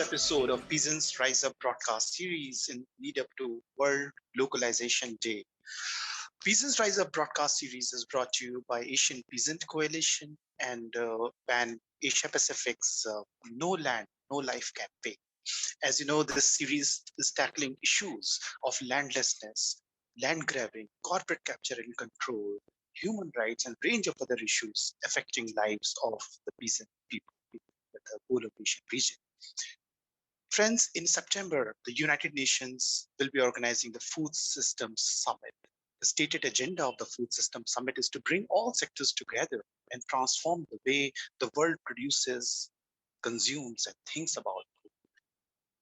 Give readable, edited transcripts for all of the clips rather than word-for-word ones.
episode of Peasants Rise Up broadcast series in lead up to World Localization Day. Peasants Rise Up broadcast series is brought to you by Asian Peasant Coalition and Pan Asia Pacific's No Land, No Life campaign. As you know, this series is tackling issues of landlessness, land grabbing, corporate capture and control, human rights, and range of other issues affecting lives of the peasant people in the whole of Asian region. Friends, in September, the United Nations will be organizing the Food Systems Summit. The stated agenda of the Food Systems Summit is to bring all sectors together and transform the way the world produces, consumes, and thinks about food.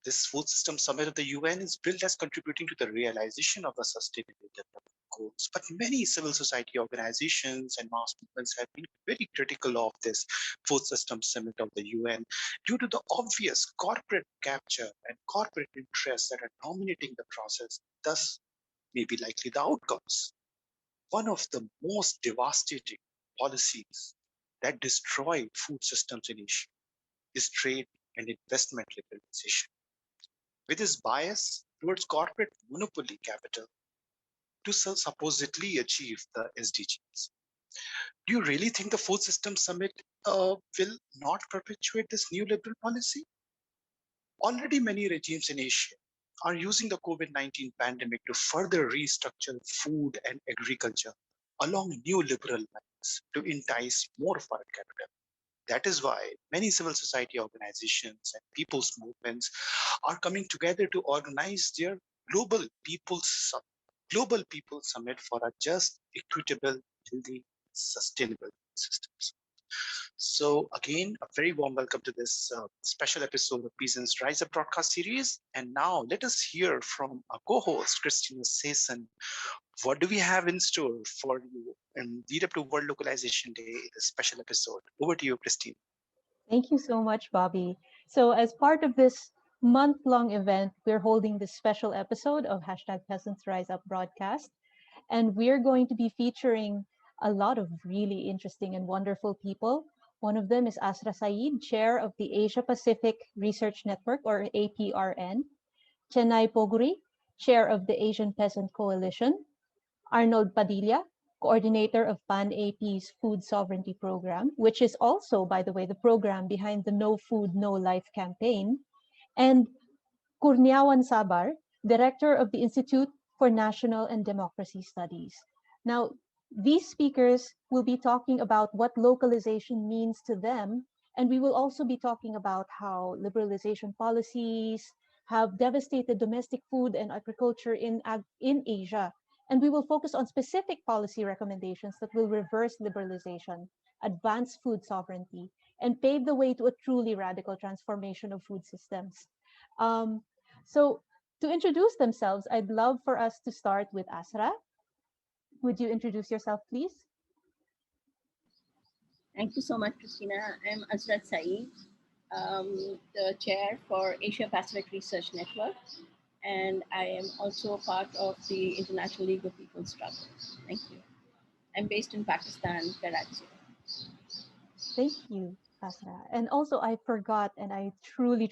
This Food Systems Summit of the UN is billed as contributing to the realization of the Sustainable Development Goals. But many civil society organizations and mass movements have been very critical of this Food Systems Summit of the UN due to the obvious corporate capture and corporate interests that are dominating the process, thus may be likely the outcomes. One of the most devastating policies that destroy food systems in Asia is trade and investment liberalization. With this bias towards corporate monopoly capital to supposedly achieve the SDGs. Do you really think the Food Systems Summit will not perpetuate this new liberal policy? Already many regimes in Asia are using the COVID-19 pandemic to further restructure food and agriculture along new liberal lines to entice more foreign capital. That is why many civil society organizations and people's movements are coming together to organize their Global People's Summit for a just, equitable, healthy, sustainable systems. So again, a very warm welcome to this special episode of Peasants Rise Up broadcast series. And now let us hear from our co-host, Christina Sason. What do we have in store for you in lead up to World Localization Day, this special episode? Over to you, Christine. Thank you so much, Bobby. So as part of this month-long event, we're holding this special episode of #Peasants Rise Up broadcast. And we're going to be featuring a lot of really interesting and wonderful people. One of them is Asra Saeed, chair of the Asia Pacific Research Network, or APRN. Chennai Poguri, chair of the Asian Peasant Coalition. Arnold Padilla, coordinator of PAN-AP's Food Sovereignty Program, which is also, by the way, the program behind the No Food, No Life campaign. And Kurniawan Sabar, director of the Institute for National and Democracy Studies. Now, these speakers will be talking about what localization means to them, and we will also be talking about how liberalization policies have devastated domestic food and agriculture in Asia. And we will focus on specific policy recommendations that will reverse liberalization, advance food sovereignty, and pave the way to a truly radical transformation of food systems. So to introduce themselves, I'd love for us to start with Asra. Would you introduce yourself, please? Thank you so much, Christina. I'm Asra Saeed, the chair for Asia Pacific Research Network, and I am also part of the International League of People's Struggle. Thank you. I'm based in Pakistan, Karachi. Thank you, Asra. And also, I forgot, and I truly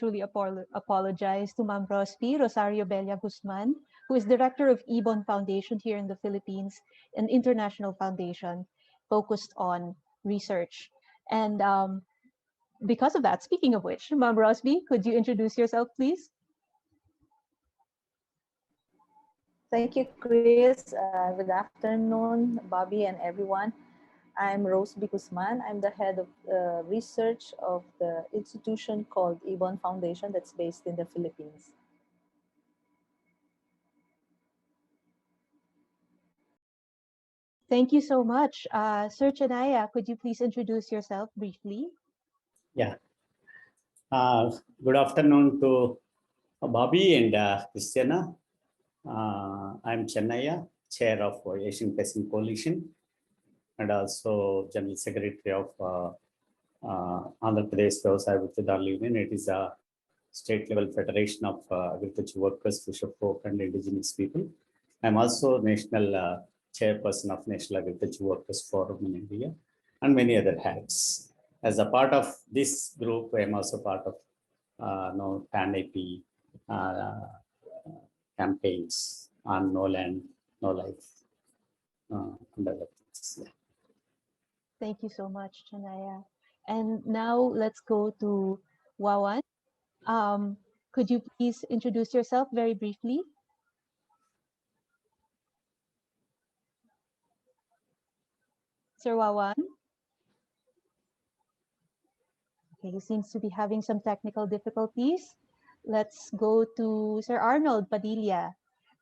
apologize to Ma'am Rosby, Rosario Bella Guzman, who is director of Ibon Foundation here in the Philippines, an international foundation focused on research. And because of that, speaking of which, Ma'am Rosby, could you introduce yourself, please? Thank you, Chris. Good afternoon, Bobby and everyone. I'm Rose B. Guzman. I'm the head of research of the institution called Ibon Foundation that's based in the Philippines. Thank you so much. Sir Chennai, could you please introduce yourself briefly? Yeah. Good afternoon to Bobby and Christina. I'm Chennai, chair of Asian Peasant Coalition, and also General Secretary of Andhra Pradesh Vyavasaya Vittadar Union. It is a state level federation of agriculture workers, fisher folk, and indigenous people. I'm also national chairperson of National Agriculture Workers Forum in India, and many other hats. As a part of this group, I am also part of no canopy campaigns on no land, no life, and other things. Yeah. Thank you so much, Chanaya. And now let's go to Wawan. Could you please introduce yourself very briefly? Sir Wawan? Okay, he seems to be having some technical difficulties. Let's go to Sir Arnold Padilla.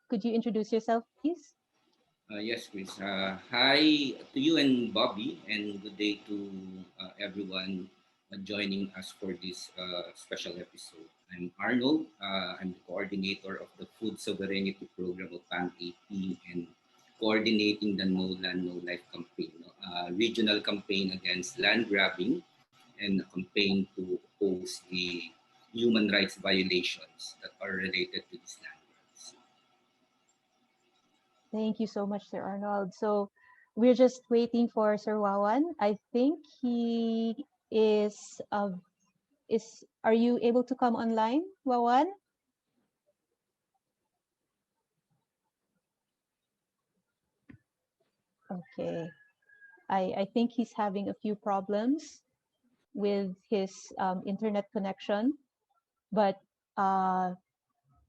Could you introduce yourself, please? Yes, Chris. Hi to you and Bobby, and good day to everyone joining us for this special episode. I'm Arnold. I'm the coordinator of the Food Sovereignty Program of PAN-AP and coordinating the No Land, No Life campaign, regional campaign against land grabbing and a campaign to oppose the human rights violations that are related to this land grabs. Thank you so much, Sir Arnold. So we're just waiting for Sir Wawan. I think he is are you able to come online, Wawan? Okay. I think he's having a few problems with his internet connection, but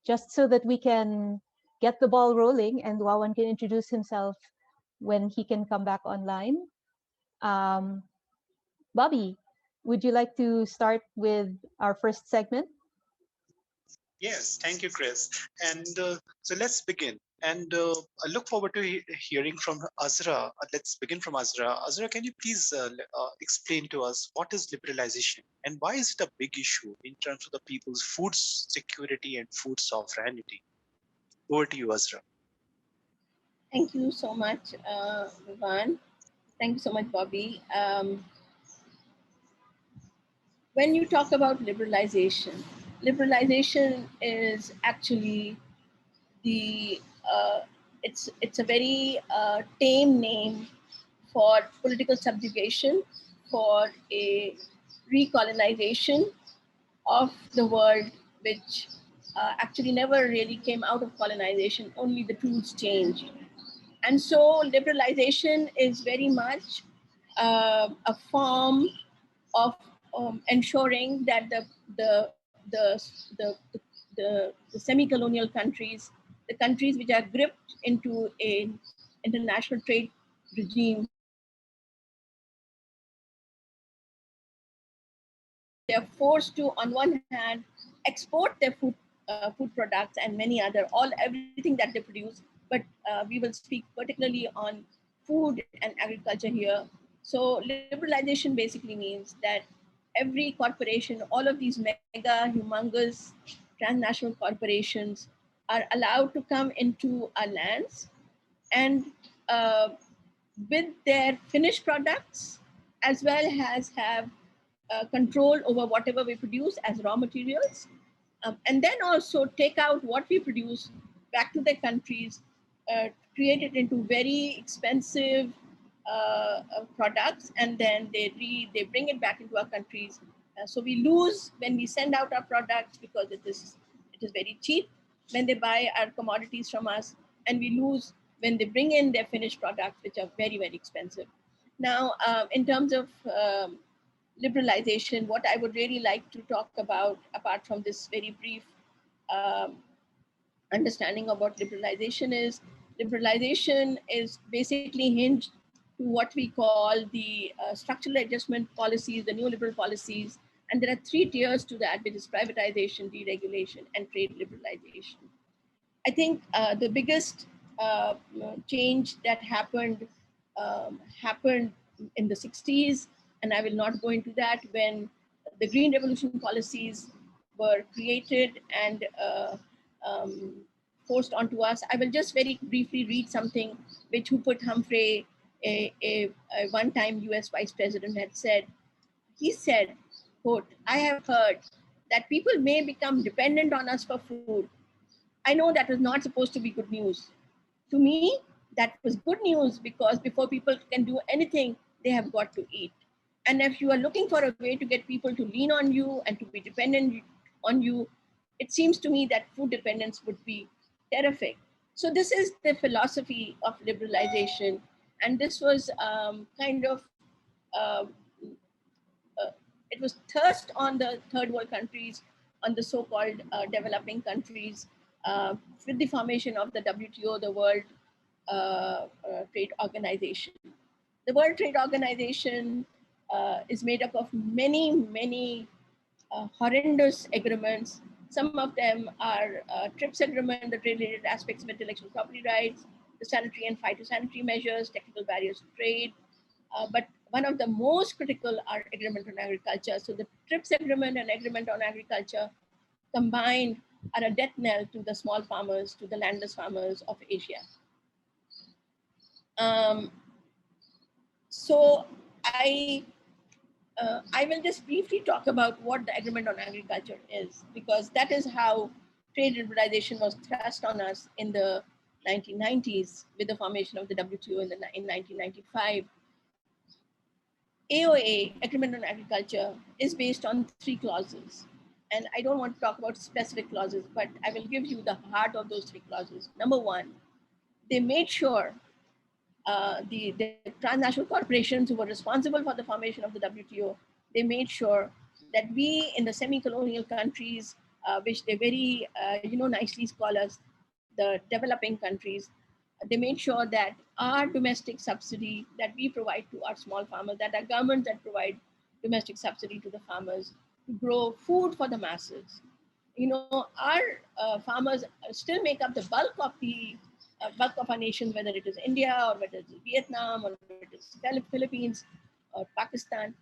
just so that we can get the ball rolling and Wawan can introduce himself when he can come back online. Bobby, would you like to start with our first segment? Yes, thank you, Chris. And so let's begin. And I look forward to hearing from Azra. Let's begin from Azra. Azra, can you please explain to us what is liberalization and why is it a big issue in terms of the people's food security and food sovereignty? Over to you, Azra. Thank you so much, Vivan. Thank you so much, Bobby. When you talk about liberalization, liberalization is actually the it's a very tame name for political subjugation, for a recolonization of the world, which actually never really came out of colonization, only the tools changed. And so liberalization is very much a form of ensuring that the semi-colonial countries, the countries which are gripped into an international trade regime, they are forced to, on one hand, export their food products and many other, everything that they produce. But we will speak particularly on food and agriculture here. So liberalization basically means that every corporation, all of these mega, humongous transnational corporations are allowed to come into our lands and with their finished products, as well as have control over whatever we produce as raw materials, and then also take out what we produce back to their countries, create it into very expensive products, and then they bring it back into our countries. So we lose when we send out our products because it is very cheap when they buy our commodities from us, and we lose when they bring in their finished products, which are very, very expensive. Now, in terms of liberalization, what I would really like to talk about, apart from this very brief um, understanding of what liberalization is basically hinged to what we call the structural adjustment policies, the neoliberal policies. And there are three tiers to that, which is privatization, deregulation, and trade liberalization. I think the biggest change that happened in the 60s, and I will not go into that, when the Green Revolution policies were created and forced onto us. I will just very briefly read something which Hubert Humphrey, a one-time US Vice President, had said. He said, quote, "I have heard that people may become dependent on us for food. I know that was not supposed to be good news. To me, that was good news because before people can do anything, they have got to eat. And if you are looking for a way to get people to lean on you and to be dependent on you, it seems to me that food dependence would be terrific. So this is the philosophy of liberalization, and this was kind of uh, it was thrust on the third world countries, on the so-called developing countries, with the formation of the WTO, the World Trade Organization. The World Trade Organization is made up of many, many horrendous agreements. Some of them are TRIPS agreement, the trade-related aspects of intellectual property rights, the sanitary and phytosanitary measures, technical barriers to trade. But one of the most critical are agreement on agriculture. So the TRIPS agreement and agreement on agriculture combined are a death knell to the small farmers, to the landless farmers of Asia. Um, so I will just briefly talk about what the agreement on agriculture is, because that is how trade liberalization was thrust on us in the 1990s with the formation of the WTO in 1995. AOA, Agreement on Agriculture, is based on 3 clauses. And I don't want to talk about specific clauses, but I will give you the heart of those 3 clauses. Number one, they made sure the transnational corporations who were responsible for the formation of the WTO, they made sure that we in the semi-colonial countries, which they very nicely call us the developing countries, they made sure that our domestic subsidy that we provide to our small farmers, that our governments that provide domestic subsidy to the farmers to grow food for the masses. Our farmers still make up the bulk of our nations, whether it is India or whether it is Vietnam or whether it is Philippines or Pakistan,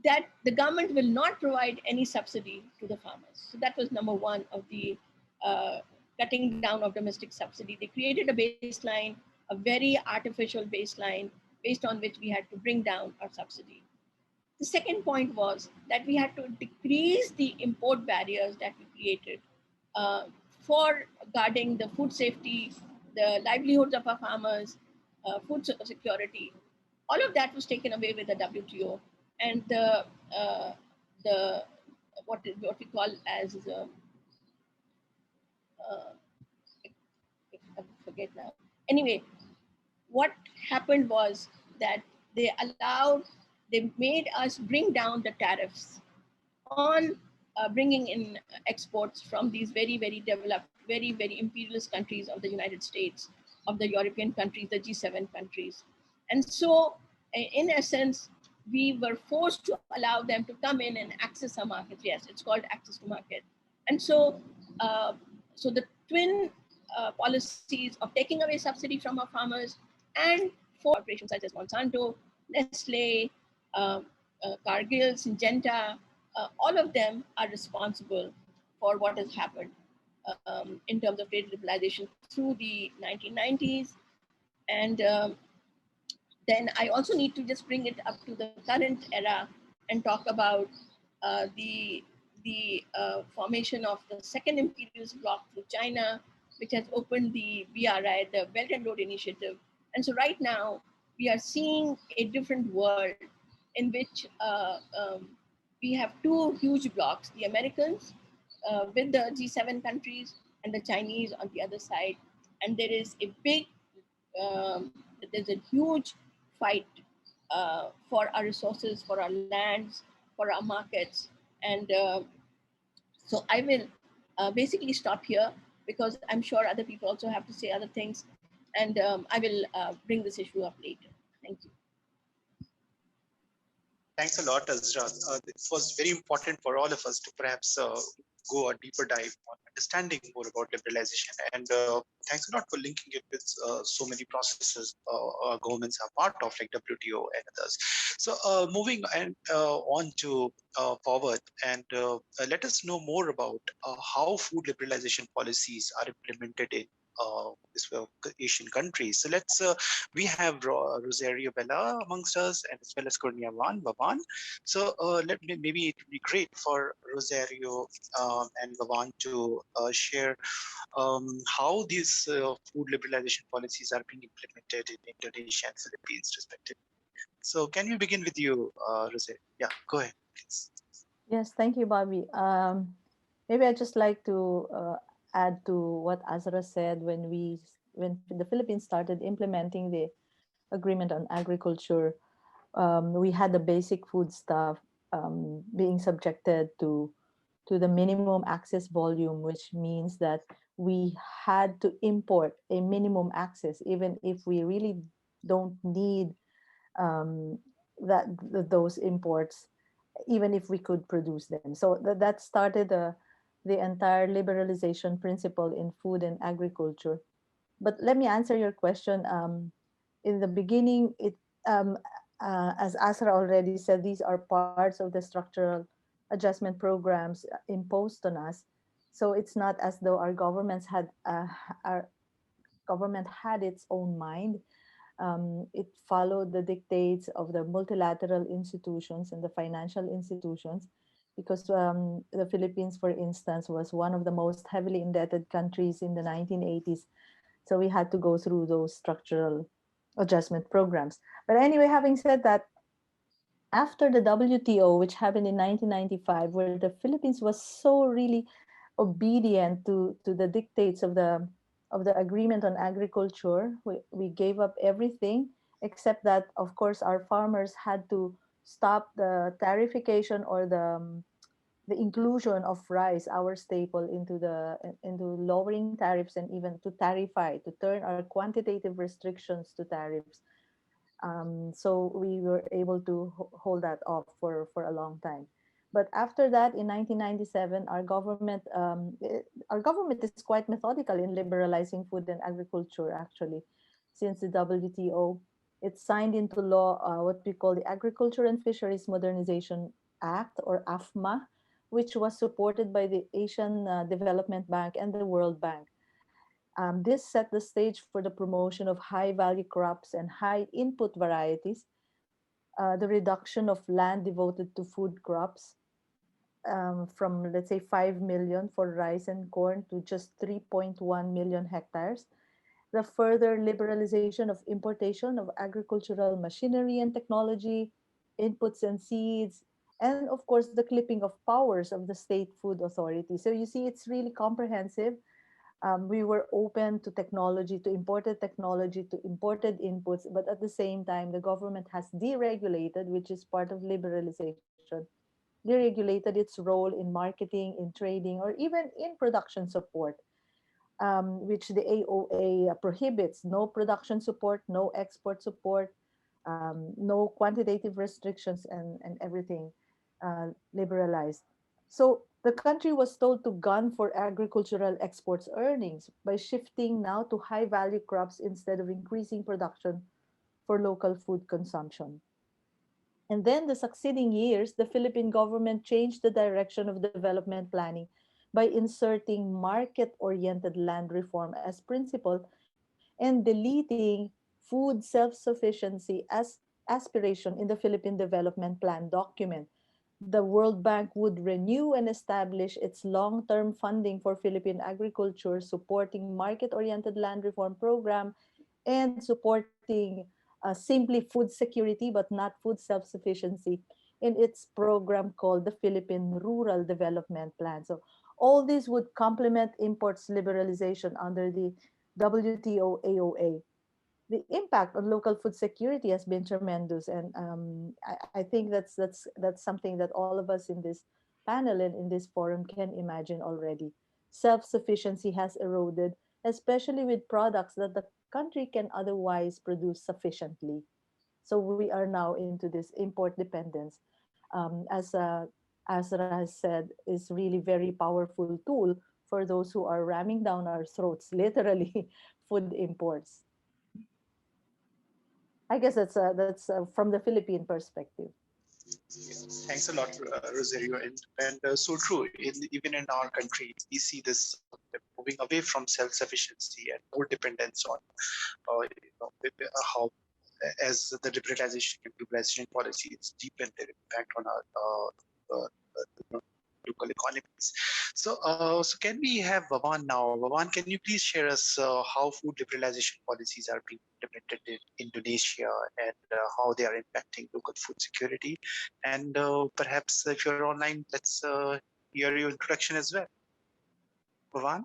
that the government will not provide any subsidy to the farmers. So that was number one of the cutting down of domestic subsidy. They created a baseline, a very artificial baseline based on which we had to bring down our subsidy. The second point was that we had to decrease the import barriers that we created for guarding the food safety, the livelihoods of our farmers, food security. All of that was taken away with the WTO, and the what we call as I forget now. Anyway, what happened was that they made us bring down the tariffs on bringing in exports from these very, very developed, very, very imperialist countries of the United States, of the European countries, the G7 countries. And so, in essence, we were forced to allow them to come in and access our markets. Yes, it's called access to market. And so, so the twin policies of taking away subsidy from our farmers and for corporations such as Monsanto, Nestle, Cargill, Syngenta, all of them are responsible for what has happened in terms of trade liberalization through the 1990s. And then I also need to just bring it up to the current era and talk about the formation of the second imperialist bloc through China, which has opened the BRI, the Belt and Road Initiative. And so right now, we are seeing a different world in which we have 2 huge blocs, the Americans with the G7 countries and the Chinese on the other side. And there is a there's a huge fight for our resources, for our lands, for our markets. And so I will basically stop here because I'm sure other people also have to say other things. And I will bring this issue up later. Thank you. Thanks a lot, Azra. It was very important for all of us to perhaps go a deeper dive on understanding more about liberalization. And thanks a lot for linking it with so many processes governments are part of, like WTO and others. So moving on to forward, and let us know more about how food liberalization policies are implemented in Asian countries. So we have Rosario Bella amongst us, and as well as Kurnia Vavan. So maybe it would be great for Rosario and Vavan to share how these food liberalization policies are being implemented in Indonesia and Philippines, respectively. So can we begin with you, Rosario? Yeah, go ahead, please. Yes, thank you, Bobby. Maybe I just like to add to what Azra said when the Philippines started implementing the agreement on agriculture. We had the basic food stuff being subjected to the minimum access volume, which means that we had to import a minimum access, even if we really don't need um, those imports, even if we could produce them. So that started the entire liberalization principle in food and agriculture. But let me answer your question. In the beginning, um, as Asra already said, these are parts of the structural adjustment programs imposed on us. So it's not as though our government had its own mind. It followed the dictates of the multilateral institutions and the financial institutions, because the Philippines, for instance, was one of the most heavily indebted countries in the 1980s. So we had to go through those structural adjustment programs. But anyway, having said that, after the WTO, which happened in 1995, where the Philippines was so really obedient to the dictates of the agreement on agriculture, we gave up everything, except that, of course, our farmers had to stop the tarification or the inclusion of rice, our staple, into lowering tariffs and even to tarify, to turn our quantitative restrictions to tariffs. So we were able to hold that off for a long time. But after that, in 1997, our government is quite methodical in liberalizing food and agriculture. Actually, since the WTO, it signed into law what we call the Agriculture and Fisheries Modernization Act, or AFMA, which was supported by the Asian Development Bank and the World Bank. This set the stage for the promotion of high value crops and high input varieties, the reduction of land devoted to food crops from, let's say, 5 million for rice and corn to just 3.1 million hectares, the further liberalization of importation of agricultural machinery and technology, inputs and seeds, and of course, the clipping of powers of the state food authority. So you see, it's really comprehensive. We were open to technology, to imported inputs, but at the same time, the government has deregulated, which is part of liberalization, deregulated its role in marketing, in trading, or even in production support, which the AOA prohibits: no production support, no export support, no quantitative restrictions, and everything liberalized. So the country was told to gun for agricultural exports earnings by shifting now to high value crops instead of increasing production for local food consumption. And then the succeeding years, the Philippine government changed the direction of development planning by inserting market oriented land reform as principle and deleting food self sufficiency as aspiration in the Philippine Development Plan document. The World Bank would renew and establish its long term funding for Philippine agriculture, supporting market oriented land reform program and supporting simply food security but not food self sufficiency in its program called the Philippine Rural Development Plan. So all these would complement imports liberalization under the WTO AOA. The impact on local food security has been tremendous, and I think that's something that all of us in this panel and in this forum can imagine already. Self-sufficiency has eroded, especially with products that the country can otherwise produce sufficiently. So we are now into this import dependence, as Azra has said, is really very powerful tool for those who are ramming down our throats, literally, food imports. I guess that's from the Philippine perspective. Thanks a lot, Rosario. And so true. Even in our country, we see this moving away from self-sufficiency and more dependence on how, as the liberalization and globalization policies deepen their impact on our local economies. So can we have Vavan now? Vavan, can you please share us how food liberalization policies are being implemented in Indonesia and how they are impacting local food security? And perhaps if you're online, let's hear your introduction as well. Bhavan,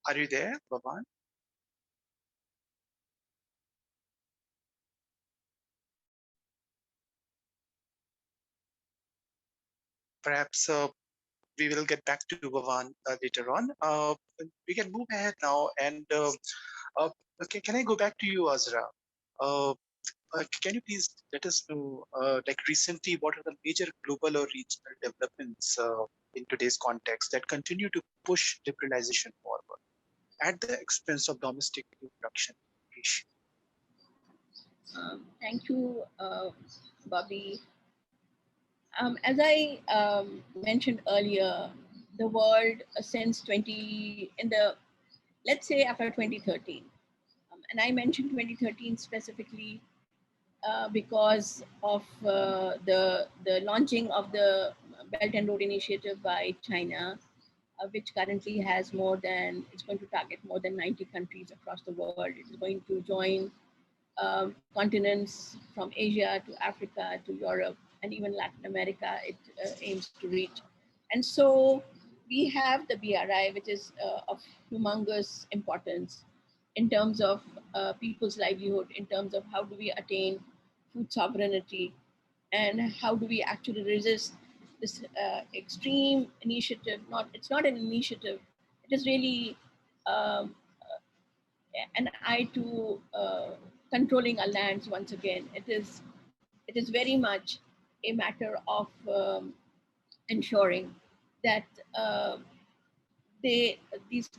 are you there, Bhavan? Perhaps we will get back to Bhavan later on. We can move ahead now, and uh, okay, can I go back to you, Azra? Uh, can you please let us know, like recently, what are the major global or regional developments in today's context that continue to push liberalization forward at the expense of domestic production? Thank you, Bobby. As I mentioned earlier, the world since 20 in the let's say after 2013, and I mentioned 2013 specifically because of the launching of the Belt and Road Initiative by China, which currently has it's going to target more than 90 countries across the world. It is going to join continents from Asia to Africa to Europe and even Latin America. It aims to reach, and so we have the BRI, which is of humongous importance in terms of people's livelihood, in terms of how do we attain food sovereignty, and how do we actually resist this extreme initiative. It's not an initiative, it is really um, an eye to controlling our lands. Once again, it is very much a matter of ensuring that uh, they these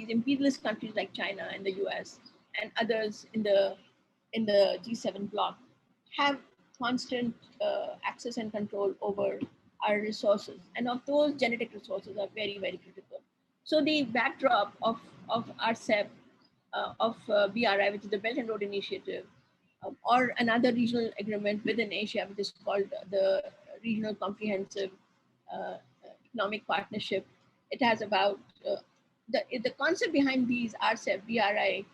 imperialist countries like China and the US and others in the G7 bloc have constant access and control over our resources, and of those genetic resources are very, very critical. So the backdrop of RCEP, of BRI, which is the Belt and Road Initiative, or another regional agreement within Asia, which is called the Regional Comprehensive Economic Partnership. It has about the concept behind these RCEP, BRI,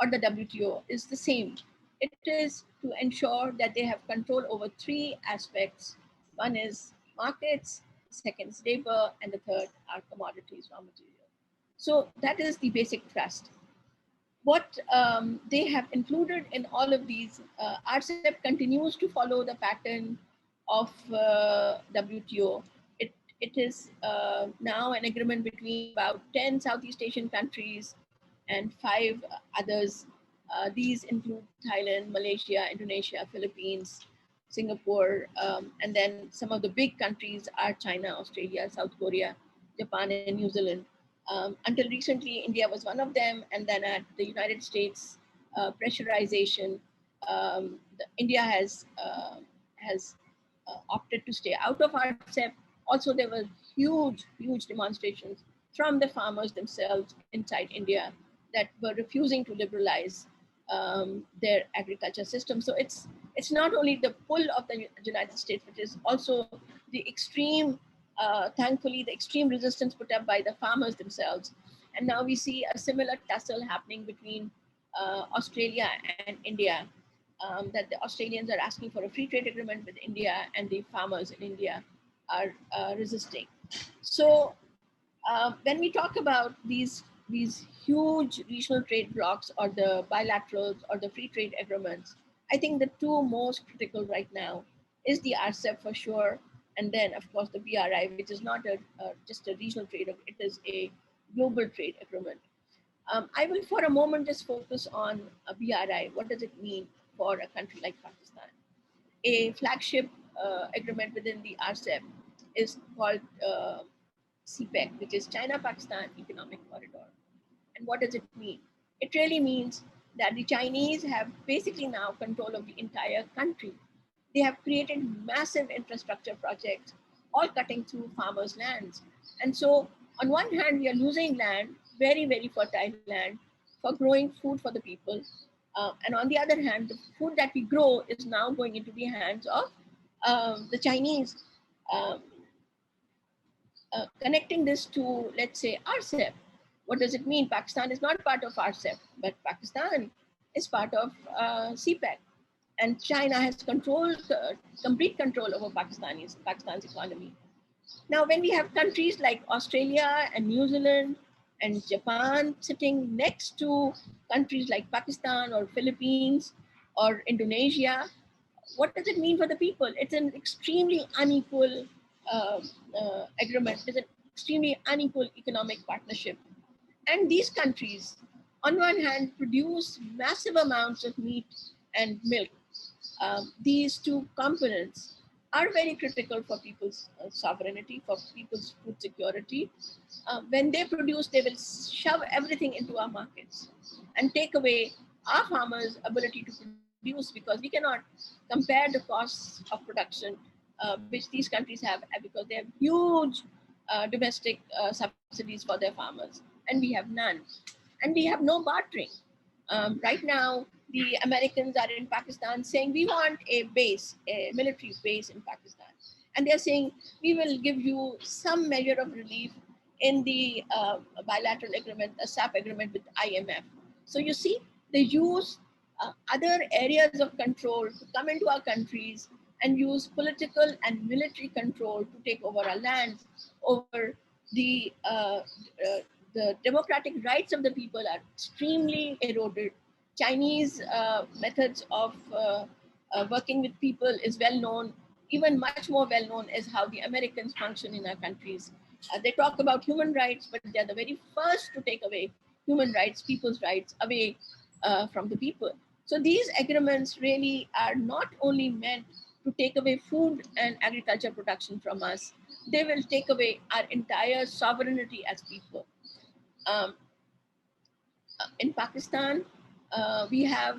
or the WTO is the same. It is to ensure that they have control over three aspects. One is markets, second is labor, and the third are commodities, raw material. So that is the basic thrust. What they have included in all of these, RCEP continues to follow the pattern of WTO. It is now an agreement between about 10 Southeast Asian countries and five others. These include Thailand, Malaysia, Indonesia, Philippines, Singapore, and then some of the big countries are China, Australia, South Korea, Japan, and New Zealand. Until recently, India was one of them, and then at the United States pressurization, India has opted to stay out of RCEP. Also, there were huge demonstrations from the farmers themselves inside India that were refusing to liberalize their agriculture system. So it's not only the pull of the United States, but it's also the extreme, thankfully, the extreme resistance put up by the farmers themselves. And now we see a similar tussle happening between Australia and India. That the Australians are asking for a free trade agreement with India, and the farmers in India are resisting. So when we talk about these huge regional trade blocs or the bilaterals or the free trade agreements, I think the two most critical right now is the RCEP for sure, and then of course the BRI, which is not just a regional trade; it is a global trade agreement. I will for a moment just focus on a BRI. What does it mean for a country like Pakistan? A flagship agreement within the RCEP is called CPEC, which is China Pakistan Economic Corridor. And what does it mean? It really means that the Chinese have basically now control of the entire country. They have created massive infrastructure projects, all cutting through farmers' lands. And so, on one hand, we are losing land, very, very fertile land, for growing food for the people. And on the other hand, the food that we grow is now going into the hands of the Chinese. Um, Connecting this to, let's say, RCEP. What does it mean? Pakistan is not part of RCEP, but Pakistan is part of CPEC. and China has complete control over Pakistan's economy. Now, when we have countries like Australia and New Zealand and Japan sitting next to countries like Pakistan or Philippines or Indonesia, what does it mean for the people? It's an extremely unequal uh, agreement. It's an extremely unequal economic partnership. And these countries, on one hand, produce massive amounts of meat and milk. These two components are very critical for people's sovereignty, for people's food security. When they produce, they will shove everything into our markets and take away our farmers' ability to produce, because we cannot compare the costs of production which these countries have, because they have huge domestic subsidies for their farmers, and we have none. And we have no bartering. Right now, the Americans are in Pakistan saying, we want a base, a military base in Pakistan. And they're saying, we will give you some measure of relief in the bilateral agreement, the SAP agreement with IMF. So you see, they use other areas of control to come into our countries and use political and military control to take over our lands, over the democratic rights of the people are extremely eroded. Chinese methods of working with people is well known. Even much more well known is how the Americans function in our countries. They talk about human rights, but they're the very first to take away human rights, people's rights away from the people. So these agreements really are not only meant to take away food and agriculture production from us, they will take away our entire sovereignty as people. Um, in Pakistan, we have,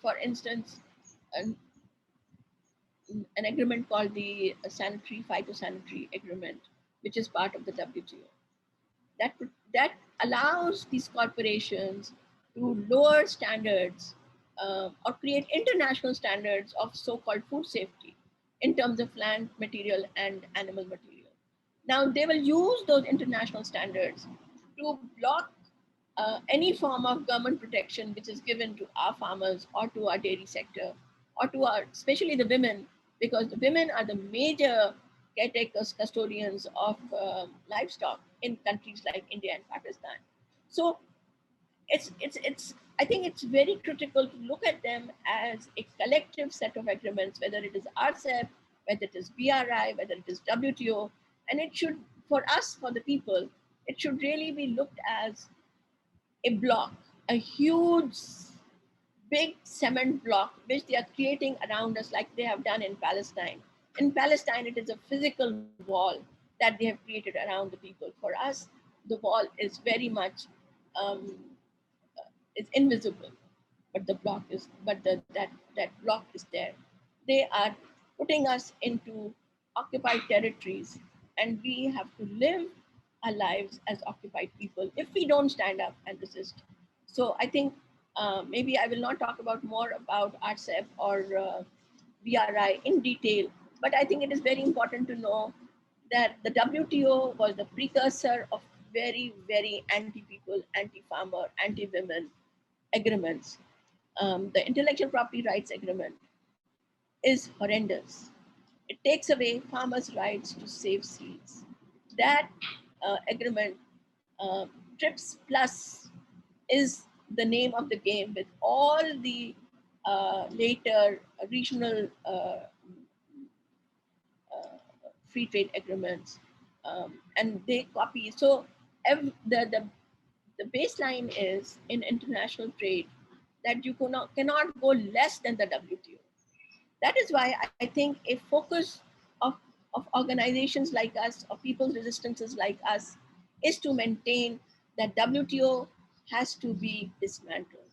for instance, an, an agreement called the Sanitary Phytosanitary Agreement, which is part of the WTO. That, that allows these corporations to lower standards or create international standards of so-called food safety in terms of plant material and animal material. Now, they will use those international standards to block any form of government protection which is given to our farmers or to our dairy sector or to our, especially the women, because the women are the major caretakers, custodians of livestock in countries like India and Pakistan. So it's I think it's very critical to look at them as a collective set of agreements, whether it is RCEP, whether it is BRI, whether it is WTO, and it should, for us, for the people, it should really be looked as a block, a huge, big cement block, which they are creating around us, like they have done in Palestine. In Palestine, it is a physical wall that they have created around the people. For us, the wall is very much um, is invisible, but the block is, but that block is there. They are putting us into occupied territories, and we have to live our lives as occupied people if we don't stand up and resist. So I think maybe I will not talk about more about RCEP or BRI in detail, but I think it is very important to know that the WTO was the precursor of very, very anti-people, anti-farmer, anti-women agreements. The intellectual property rights agreement is horrendous. It takes away farmers' rights to save seeds. That agreement, TRIPS Plus, is the name of the game with all the later regional free trade agreements, and they copy. So the baseline is in international trade that you cannot go less than the WTO. That is why I think a focus of organizations like us, of people's resistances like us, is to maintain that WTO has to be dismantled.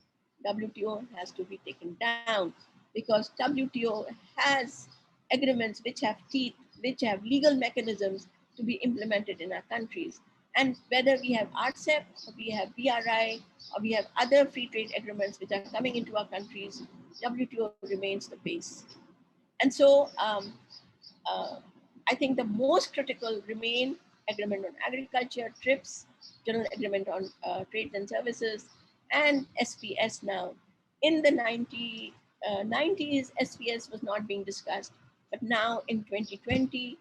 WTO has to be taken down, because WTO has agreements which have teeth, which have legal mechanisms to be implemented in our countries. And whether we have RCEP, or we have BRI, or we have other free trade agreements which are coming into our countries, WTO remains the base. And so uh, I think the most critical remain agreement on agriculture, TRIPS, General Agreement on Trades and Services, and SPS now. In the 90s, SPS was not being discussed. But now in 2020,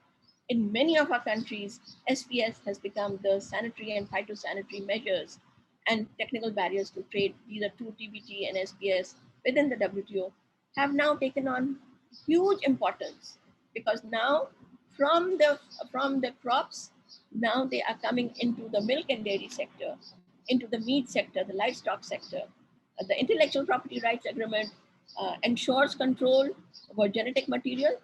in many of our countries, SPS has become the sanitary and phytosanitary measures and technical barriers to trade. These are two TBT and SPS within the WTO have now taken on huge importance because now from the from the crops, now they are coming into the milk and dairy sector, into the meat sector, the livestock sector. The intellectual property rights agreement ensures control over genetic material,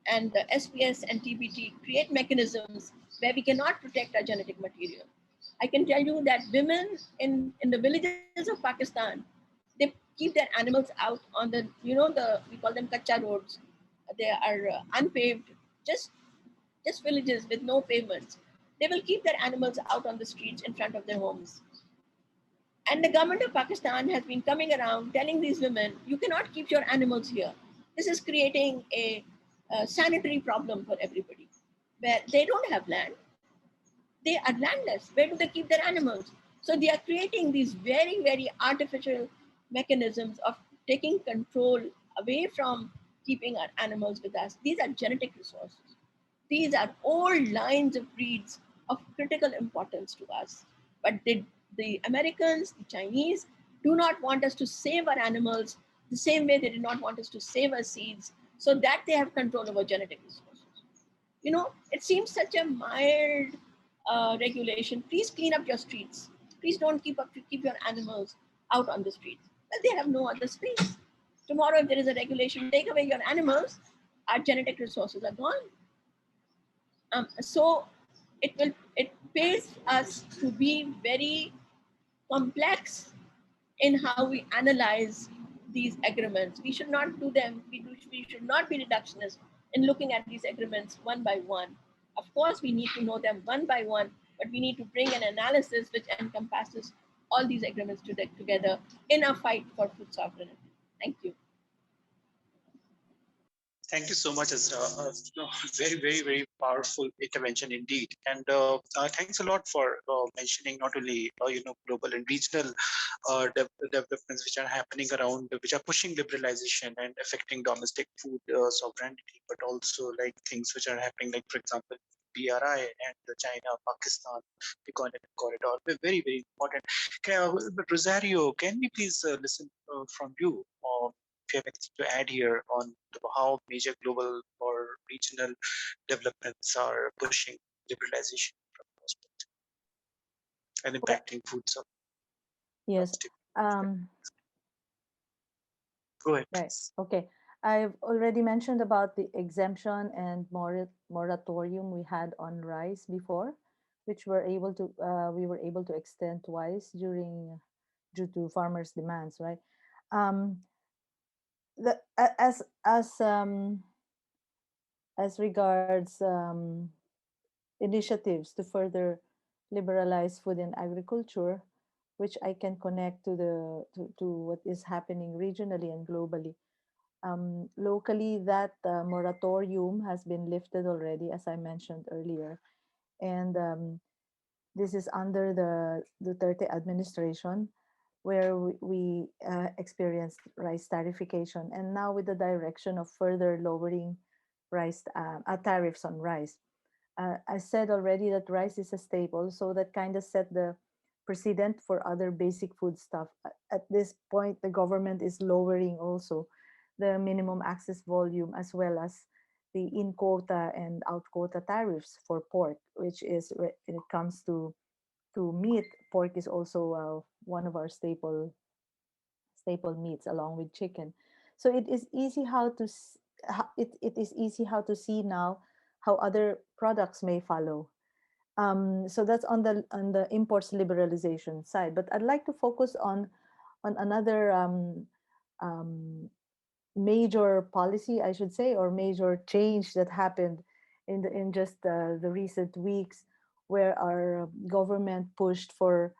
and the SPS and TBT create mechanisms where we cannot protect our genetic material. I can tell you that women in the villages of Pakistan, they keep their animals out on the, we call them kacha roads. They are unpaved, just just villages with no pavements. They will keep their animals out on the streets in front of their homes. And the government of Pakistan has been coming around telling these women, you cannot keep your animals here. This is creating a sanitary problem for everybody. Where they don't have land, they are landless. Where do they keep their animals? So they are creating these very, very artificial mechanisms of taking control away from keeping our animals with us. These are genetic resources. These are old lines of breeds of critical importance to us. But the Americans, the Chinese, do not want us to save our animals the same way they did not want us to save our seeds, so that they have control over genetic resources. It seems such a mild regulation. Please clean up your streets. Please don't keep your animals out on the streets. Well, they have no other space. Tomorrow, if there is a regulation, take away your animals, our genetic resources are gone. So it pays us to be very complex in how we analyze these agreements. We should not do them. We should not be reductionist in looking at these agreements one by one. Of course, we need to know them one by one, but we need to bring an analysis which encompasses all these agreements together in a fight for food sovereignty. Thank you. Thank you so much, Azra. Very, very, very powerful intervention indeed. And thanks a lot for mentioning not only global and regional developments which are happening around, which are pushing liberalization and affecting domestic food sovereignty, but also like things which are happening, like for example, BRI and the China, Pakistan, economic corridor. Very, very important. But Rosario, can we please listen from you? If you have anything to add here on how major global or regional developments are pushing liberalization from perspective and Well, impacting food supply. yes. Um, Go ahead, right. please. Okay. I've already mentioned about the exemption and moratorium we had on rice before, which we were able to extend twice due to farmers' demands, right? Um, the, a- as regards initiatives to further liberalize food and agriculture, which I can connect to what is happening regionally and globally. Locally, that moratorium has been lifted already, as I mentioned earlier, and this is under the Duterte administration, where we experienced rice tariffication, and now with the direction of further lowering tariffs on rice. I said already that rice is a staple, so that kind of set the precedent for other basic food stuff. At this point, the government is lowering also the minimum access volume, as well as the in quota and out quota tariffs for pork, which is when it comes to meat. Pork is also one of our staple meats along with chicken. So it is easy it is easy how to see now how other products may follow. So that's on the imports liberalization side. But I'd like to focus on another um, major policy, I should say, or major change that happened in just the recent weeks, where our government pushed for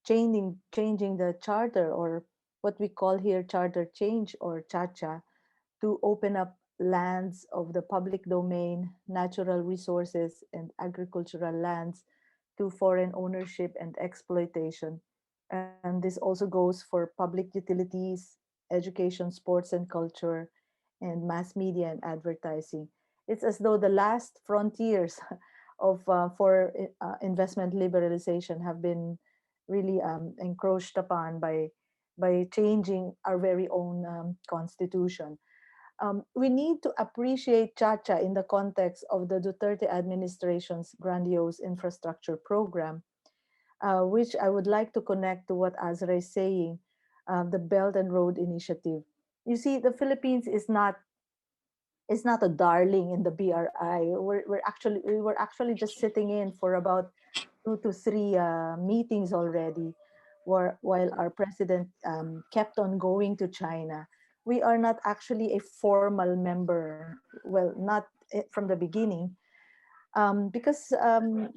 changing the charter, or what we call here charter change, or chacha, to open up lands of the public domain, natural resources, and agricultural lands to foreign ownership and exploitation. And this also goes for public utilities, education, sports and culture, and mass media and advertising. It's as though the last frontiers of for investment liberalization have been really encroached upon by changing our very own constitution. We need to appreciate Chacha in the context of the Duterte administration's grandiose infrastructure program, which I would like to connect to what Azra is saying, the Belt and Road Initiative. You see, the Philippines is not a darling in the BRI. We were actually just sitting in for about 2 to 3 meetings already, while our president kept on going to China. We are not actually a formal member. Well, not from the beginning, because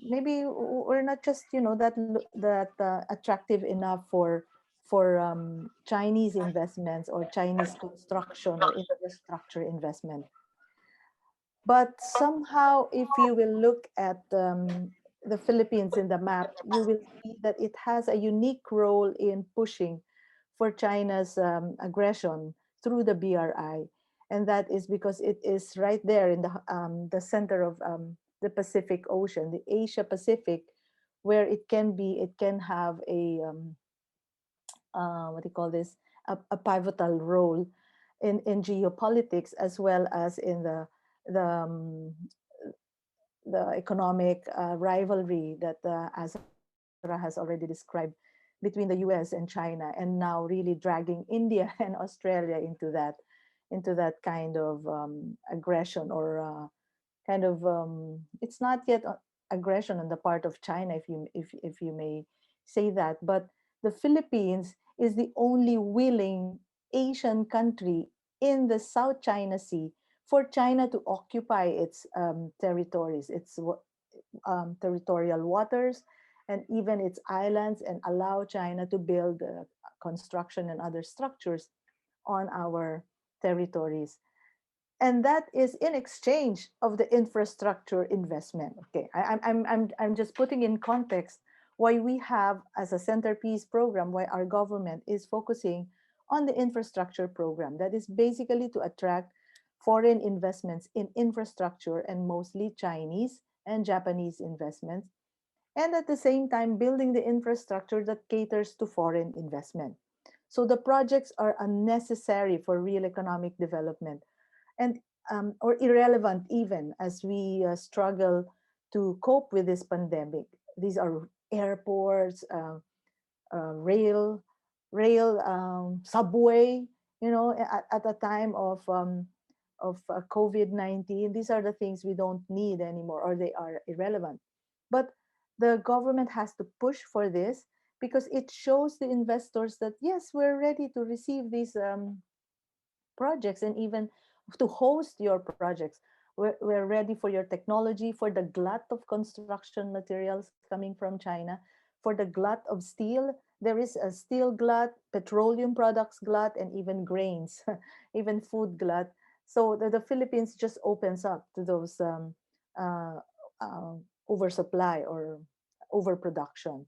maybe we're not just that attractive enough for Chinese investments or Chinese construction or infrastructure investment. But somehow, if you will look at the Philippines in the map, you will see that it has a unique role in pushing for China's aggression through the BRI. And that is because it is right there in the center of the Pacific Ocean, the Asia Pacific, where it can have a what do you call this, a pivotal role in geopolitics, as well as in the um, the economic rivalry that Azra has already described between the US and China, and now really dragging India and Australia into that kind of aggression, or kind of it's not yet aggression on the part of China, if you may say that. But the Philippines is the only willing Asian country in the South China Sea for China to occupy its territories, its territorial waters, and even its islands, and allow China to build construction and other structures on our territories. And that is in exchange of the infrastructure investment. Okay, I'm just putting in context why we have as a centerpiece program, why our government is focusing on the infrastructure program. That is basically to attract foreign investments in infrastructure, and mostly Chinese and Japanese investments, and at the same time building the infrastructure that caters to foreign investment. So the projects are unnecessary for real economic development, and or irrelevant even as we struggle to cope with this pandemic. These are airports, rail, subway. At a time of COVID-19, these are the things we don't need anymore, or they are irrelevant. But the government has to push for this, because it shows the investors that yes, we're ready to receive these projects, and even to host your projects. We're ready for your technology, for the glut of construction materials coming from China, for the glut of steel. There is a steel glut, petroleum products glut, and even grains, even food glut. So the Philippines just opens up to those uh, uh, oversupply or overproduction.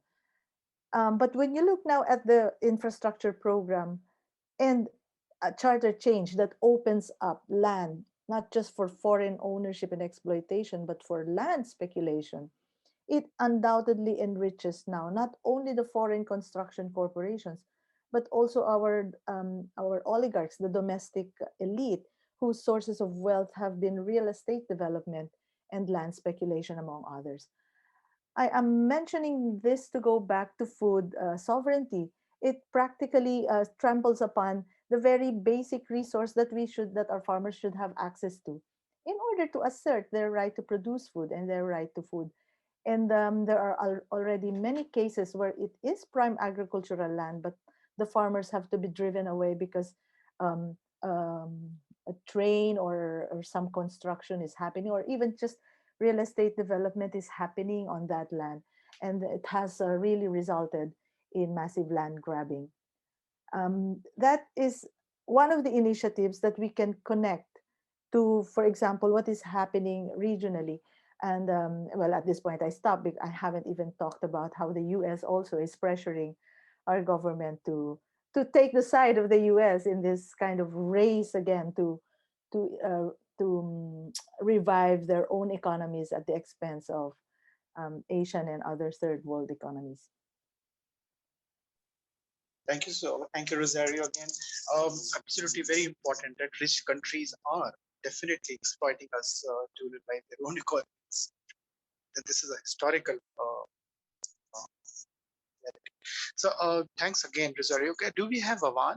But when you look now at the infrastructure program, and a charter change that opens up land, not just for foreign ownership and exploitation, but for land speculation, it undoubtedly enriches now not only the foreign construction corporations, but also our oligarchs, the domestic elite, whose sources of wealth have been real estate development and land speculation, among others. I am mentioning this to go back to food sovereignty. It practically tramples upon the very basic resource that our farmers should have access to, in order to assert their right to produce food and their right to food. And there are already many cases where it is prime agricultural land, but the farmers have to be driven away because um, a train or some construction is happening, or even just real estate development is happening on that land. And it has really resulted in massive land grabbing. That is one of the initiatives that we can connect to, for example, what is happening regionally. And well, at this point, I stop because I haven't even talked about how the US also is pressuring our government take the side of the U.S. in this kind of race again to revive their own economies at the expense of Asian and other third world economies. Thank you, Rosario, again. Absolutely very important that rich countries are definitely exploiting us to revive their own economies. That this is a historical. So thanks again, Rosario. Okay, do we have Vavan?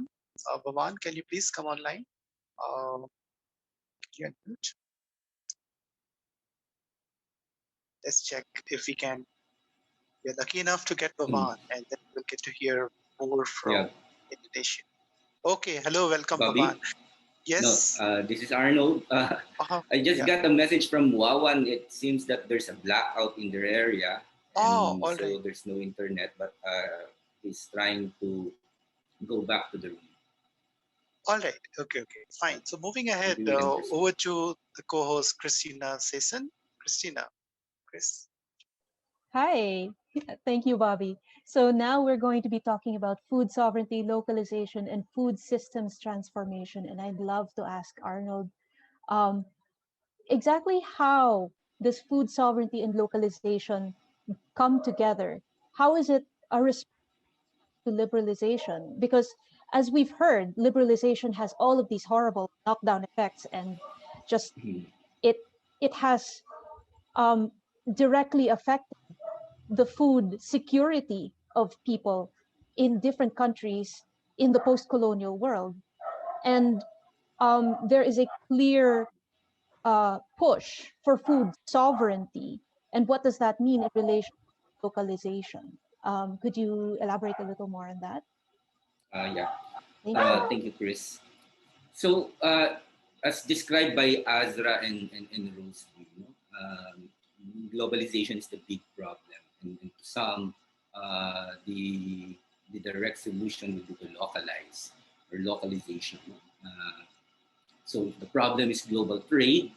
Vavan, can you please come online? Can you unmute? Let's check if we can. We're lucky enough to get Vavan, and then we'll get to hear more from Indonesia. Okay, hello, welcome, Bobby? Vavan. Yes. No, this is Arnold. I just got a message from Wawan. It seems that there's a blackout in their area, and so right. there's no internet. But he's trying to go back to the room. All right. Okay. Fine. So moving ahead, over to the co-host Christina Sason. Christina, Chris. Hi, thank you, Bobby. So now we're going to be talking about food sovereignty, localization, and food systems transformation. And I'd love to ask Arnold, exactly how does food sovereignty and localization come together? How is it a response to liberalization? Because as we've heard, liberalization has all of these horrible knockdown effects, and just it has directly affected the food security of people in different countries in the post-colonial world. And there is a clear push for food sovereignty. And what does that mean in relation to localization? Could you elaborate a little more on that? Thank you, Chris. So, as described by Azra and Rose, globalization is the big problem. And to some, the direct solution would be to localize or localization. So the problem is global trade,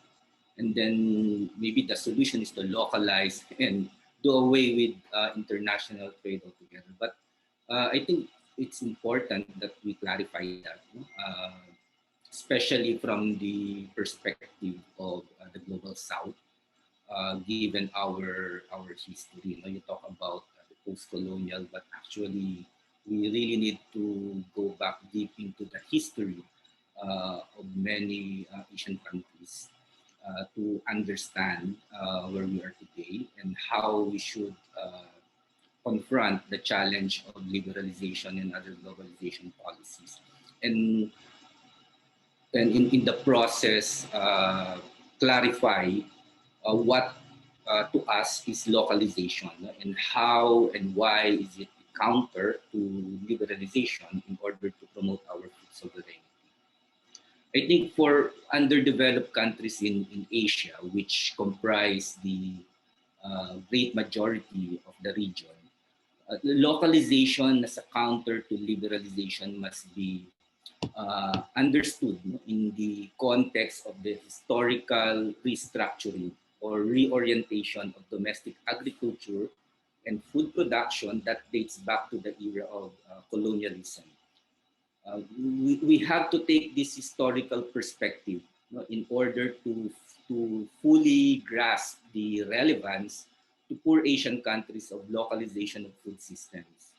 and then maybe the solution is to localize and do away with international trade altogether. But I think it's important that we clarify that, especially from the perspective of the global South, given our history. You talk about the post-colonial, but actually we really need to go back deep into the history of many Asian countries to understand where we are today and how we should confront the challenge of liberalization and other globalization policies. And in the process, clarify what to us is localization, and how and why is it counter to liberalization in order to promote our food sovereignty. I think for underdeveloped countries in Asia, which comprise the great majority of the region, localization as a counter to liberalization must be understood in the context of the historical restructuring or reorientation of domestic agriculture and food production that dates back to the era of colonialism. We have to take this historical perspective, in order to fully grasp the relevance to poor Asian countries of localization of food systems,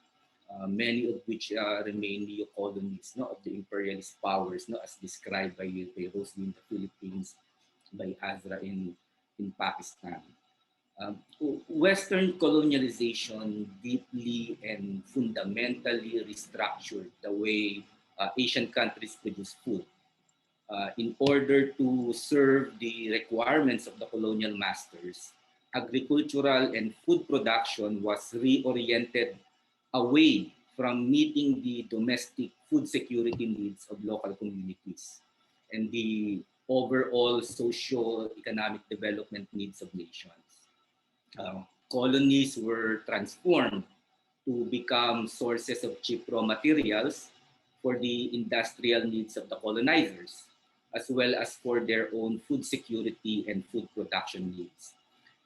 many of which remain neo-colonies, of the imperialist powers, as described by Rosely in the Philippines, by Azra in Pakistan. Western colonialization deeply and fundamentally restructured the way Asian countries produce food in order to serve the requirements of the colonial masters. Agricultural and food production was reoriented away from meeting the domestic food security needs of local communities and the overall socio-economic development needs of nations. Colonies were transformed to become sources of cheap raw materials for the industrial needs of the colonizers, as well as for their own food security and food production needs.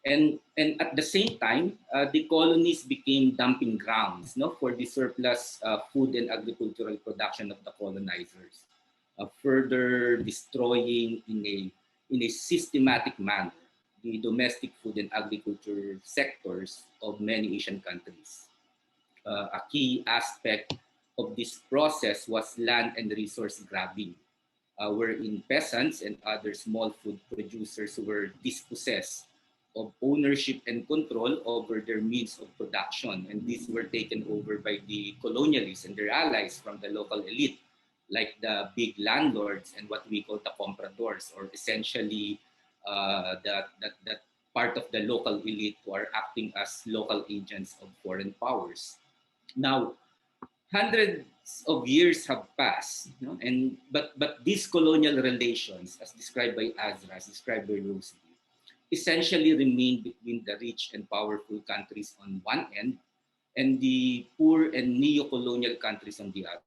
And at the same time, the colonies became dumping grounds, no, for the surplus food and agricultural production of the colonizers, further destroying in a systematic manner the domestic food and agriculture sectors of many Asian countries. A key aspect of this process was land and resource grabbing, wherein peasants and other small food producers were dispossessed of ownership and control over their means of production. And these were taken over by the colonialists and their allies from the local elite, like the big landlords and what we call the compradors, or essentially that part of the local elite who are acting as local agents of foreign powers. Now, hundreds of years have passed, you know, and but these colonial relations, as described by Azra, as described by Rosie, essentially remain between the rich and powerful countries on one end and the poor and neo-colonial countries on the other.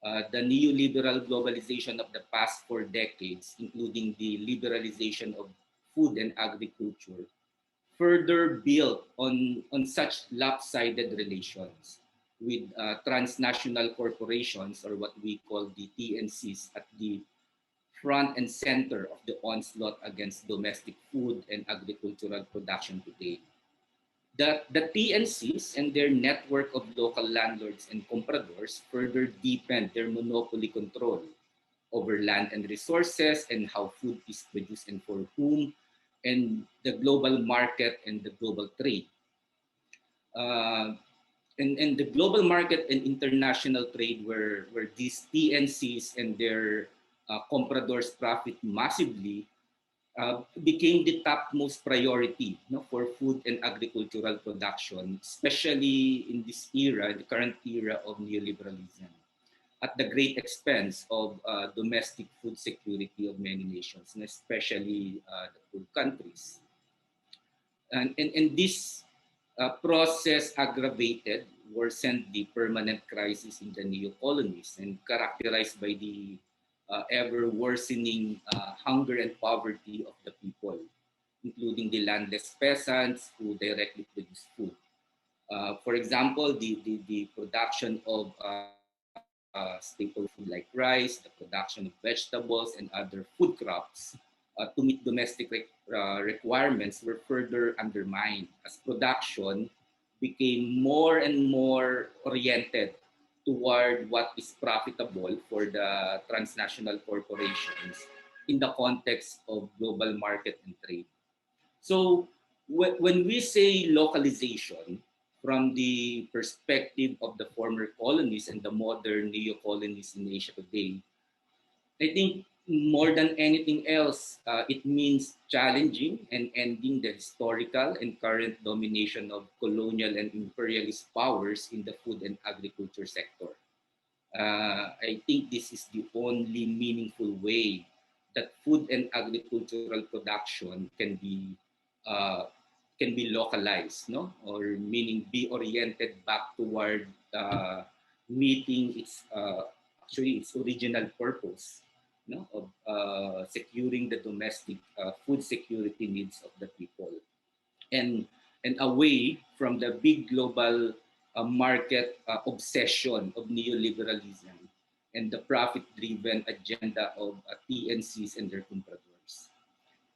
The neoliberal globalization of the past 4 decades, including the liberalization of food and agriculture, further built on such lopsided relations with transnational corporations, or what we call the TNCs, at the front and center of the onslaught against domestic food and agricultural production today. The TNCs and their network of local landlords and compradors further deepened their monopoly control over land and resources and how food is produced and for whom, and the global market and the global trade. Uh, and the global market and international trade, where these TNCs and their compradors profit massively, became the topmost priority, you know, for food and agricultural production, especially in this era, the current era of neoliberalism, at the great expense of domestic food security of many nations, and especially the poor countries. And this process aggravated, worsened the permanent crisis in the neo-colonies, and characterized by the ever worsening hunger and poverty of the people, including the landless peasants who directly produce food. For example, the production of staple food like rice, the production of vegetables and other food crops to meet domestic requirements were further undermined as production became more and more oriented toward what is profitable for the transnational corporations in the context of global market and trade. So when we say localization from the perspective of the former colonies and the modern neo-colonies in Asia today, I think more than anything else, it means challenging and ending the historical and current domination of colonial and imperialist powers in the food and agriculture sector. I think this is the only meaningful way that food and agricultural production uh, can be localized, no, or meaning be oriented back toward meeting its actually its original purpose, no, of securing the domestic food security needs of the people, and away from the big global market obsession of neoliberalism and the profit-driven agenda of TNCs and their compradors.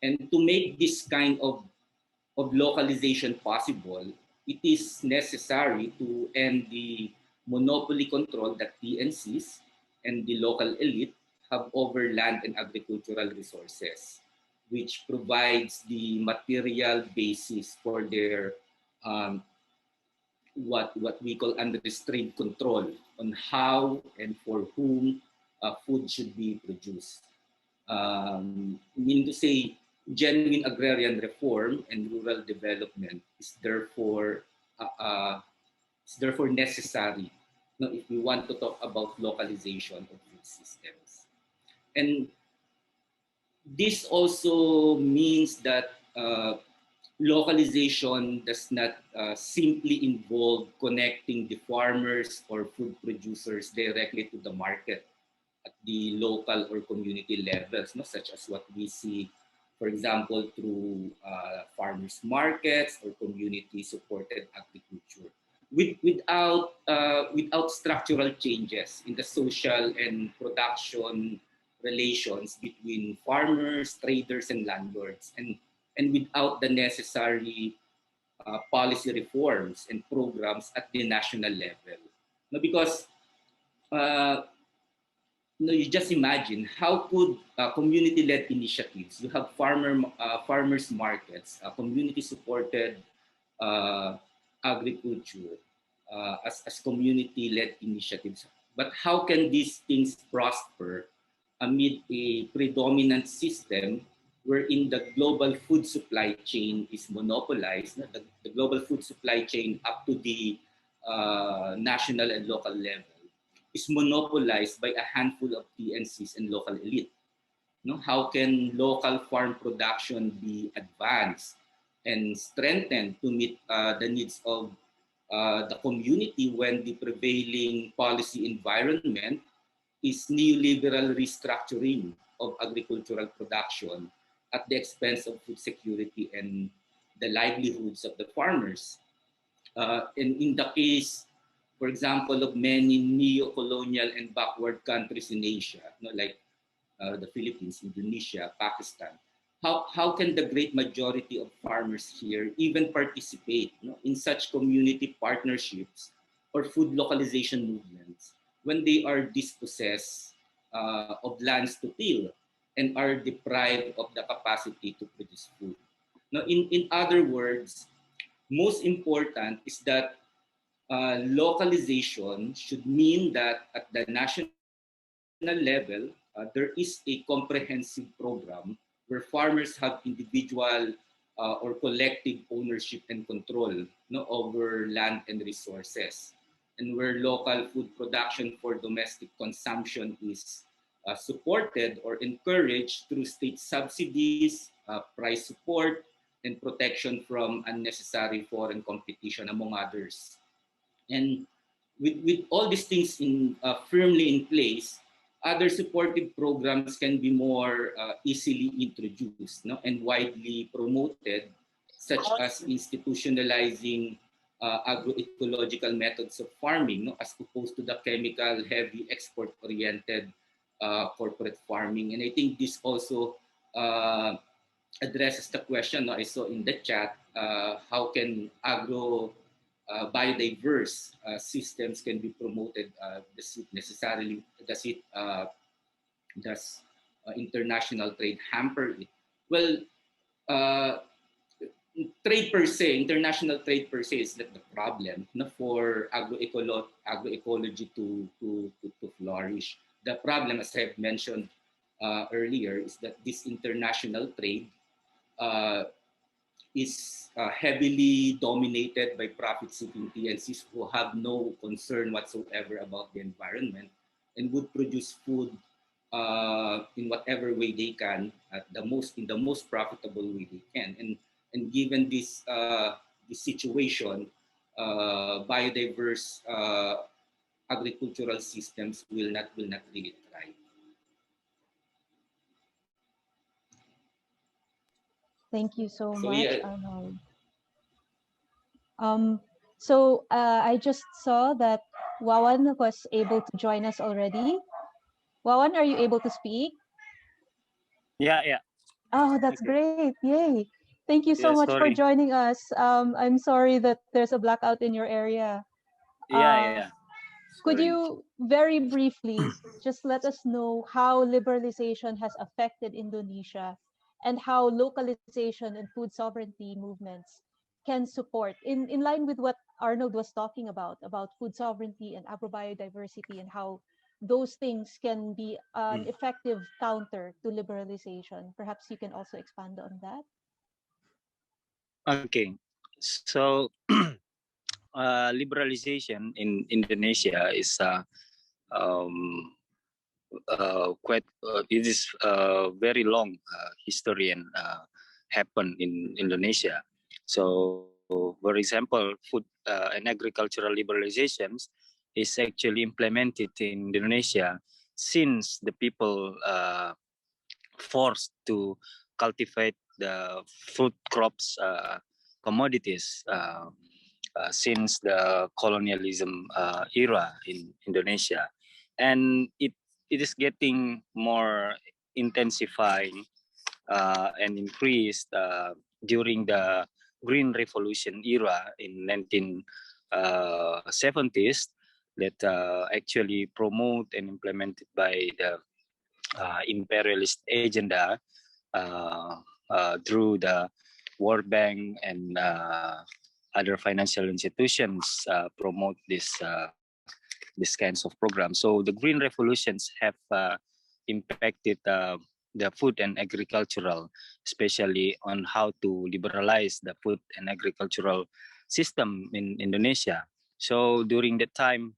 And to make this kind of localization possible, it is necessary to end the monopoly control that TNCs and the local elite have over land and agricultural resources, which provides the material basis for their um, what we call unrestrained control on how and for whom food should be produced. Meaning to say, genuine agrarian reform and rural development uh, uh, is therefore necessary, you know, if we want to talk about localization of food systems. And this also means that localization does not simply involve connecting the farmers or food producers directly to the market at the local or community levels, no? Such as what we see for example, through farmers markets or community-supported agriculture, without structural changes in the social and production relations between farmers, traders, and landlords, and without the necessary policy reforms and programs at the national level. No, because uh, no, you just imagine how could community-led initiatives, you have farmers markets, community-supported uh, agriculture as community-led initiatives. But how can these things prosper amid a predominant system wherein the global food supply chain is monopolized, no? The global food supply chain up to the national and local level is monopolized by a handful of TNCs and local elite. No? How can local farm production be advanced and strengthened to meet the needs of the community when the prevailing policy environment is neoliberal restructuring of agricultural production at the expense of food security and the livelihoods of the farmers? In the case, for example, of many neo-colonial and backward countries in Asia, like the Philippines, Indonesia, Pakistan, how can the great majority of farmers here even participate in such community partnerships or food localization movements when they are dispossessed of lands to till and are deprived of the capacity to produce food? Now, in other words, most important is that localization should mean that at the national level, there is a comprehensive program where farmers have individual or collective ownership and control over land and resources, and where local food production for domestic consumption is supported or encouraged through state subsidies, price support, and protection from unnecessary foreign competition, among others. And with all these things firmly in place, other supportive programs can be more easily introduced, and widely promoted, such as institutionalizing agroecological methods of farming, as opposed to the chemical-heavy, export-oriented corporate farming. And I think this also addresses the question I saw in the chat: how can biodiverse systems can be promoted? Does international trade hamper it? Well, uh, trade per se, international trade per se is not the problem, for agroecology to flourish. The problem, as I've mentioned earlier, is that this international trade uh, is heavily dominated by profit-seeking TNCs who have no concern whatsoever about the environment and would produce food in whatever way they can, in the most profitable way they can. And given this situation, biodiverse agricultural systems will not really thrive. Thank you so So much, yeah, Arnold. Um, so I just saw that Wawan was able to join us already. Wawan, are you able to speak? Yeah, yeah. Oh, that's Okay. great. Yay. Thank you so Yeah, much for sorry. joining us. I'm sorry that there's a blackout in your area. Yeah, Uh, yeah. could Sorry. you very briefly just let us know how liberalization has affected Indonesia and how localization and food sovereignty movements can support, in line with what Arnold was talking about food sovereignty and agrobiodiversity, and how those things can be an Mm. effective counter to liberalization? Perhaps you can also expand on that. Okay. So, liberalization in Indonesia is um, quite. It is very long history and happened in Indonesia. So, for example, food and agricultural liberalizations is actually implemented in Indonesia since the people forced to cultivate the fruit crops commodities since the colonialism era in Indonesia, and it is getting more intensifying and increased during the Green Revolution era in 1970s that actually promote and implemented by the imperialist agenda through the World Bank and other financial institutions promote this kinds of programs. So the green revolutions have impacted the food and agricultural, especially on how to liberalize the food and agricultural system in Indonesia. So during that time,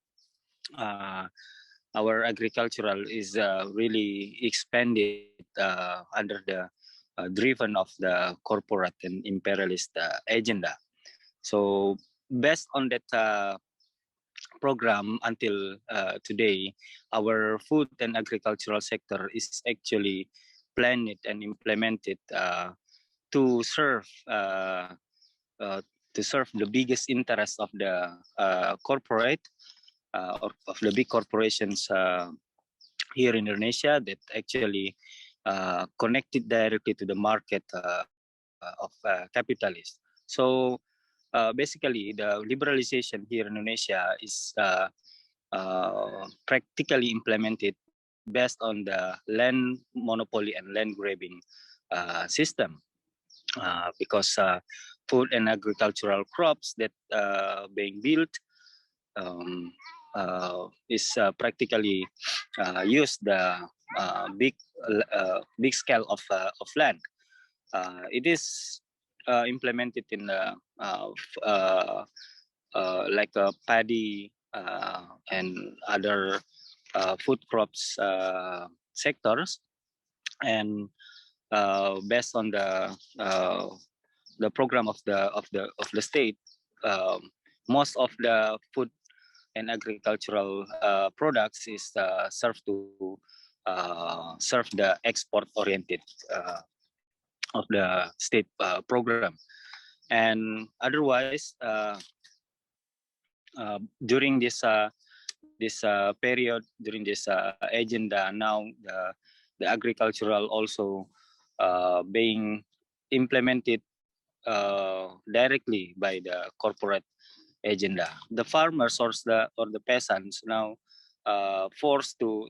our agricultural is really expanded under the driven of the corporate and imperialist agenda. So based on that program until today, our food and agricultural sector is actually planned and implemented to serve the biggest interest of the corporate of the big corporations here in Indonesia that actually connected directly to the market of capitalists. So basically, the liberalization here in Indonesia is practically implemented based on the land monopoly and land grabbing system. Because food and agricultural crops that being built is practically use the big scale of land. It is implemented in the like paddy and other food crops sectors, and based on the program of the state, most of the food and agricultural products is served to serve the export oriented of the state program. And otherwise, during this period, during this agenda, now the agricultural also being implemented directly by the corporate agenda. The farmers or the peasants now forced to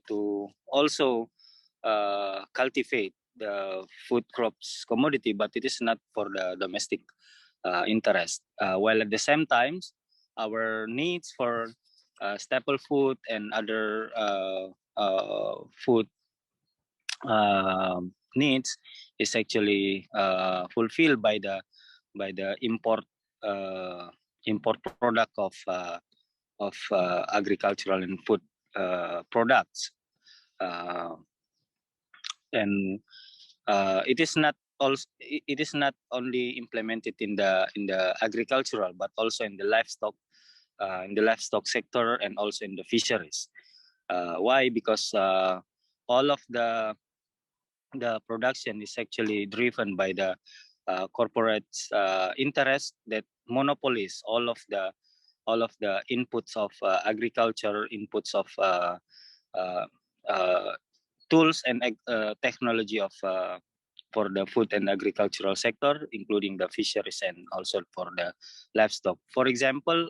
also cultivate the food crops commodity, but it is not for the domestic interest. While at the same time, our needs for staple food and other food needs is actually fulfilled by the import product of agricultural and food products, and it is not only implemented in the agricultural but also in the livestock sector and also in the fisheries. Why? Because all of the production is actually driven by the corporate interest that monopolies all of the inputs of agriculture, inputs of tools and technology of for the food and agricultural sector, including the fisheries and also for the livestock. For example,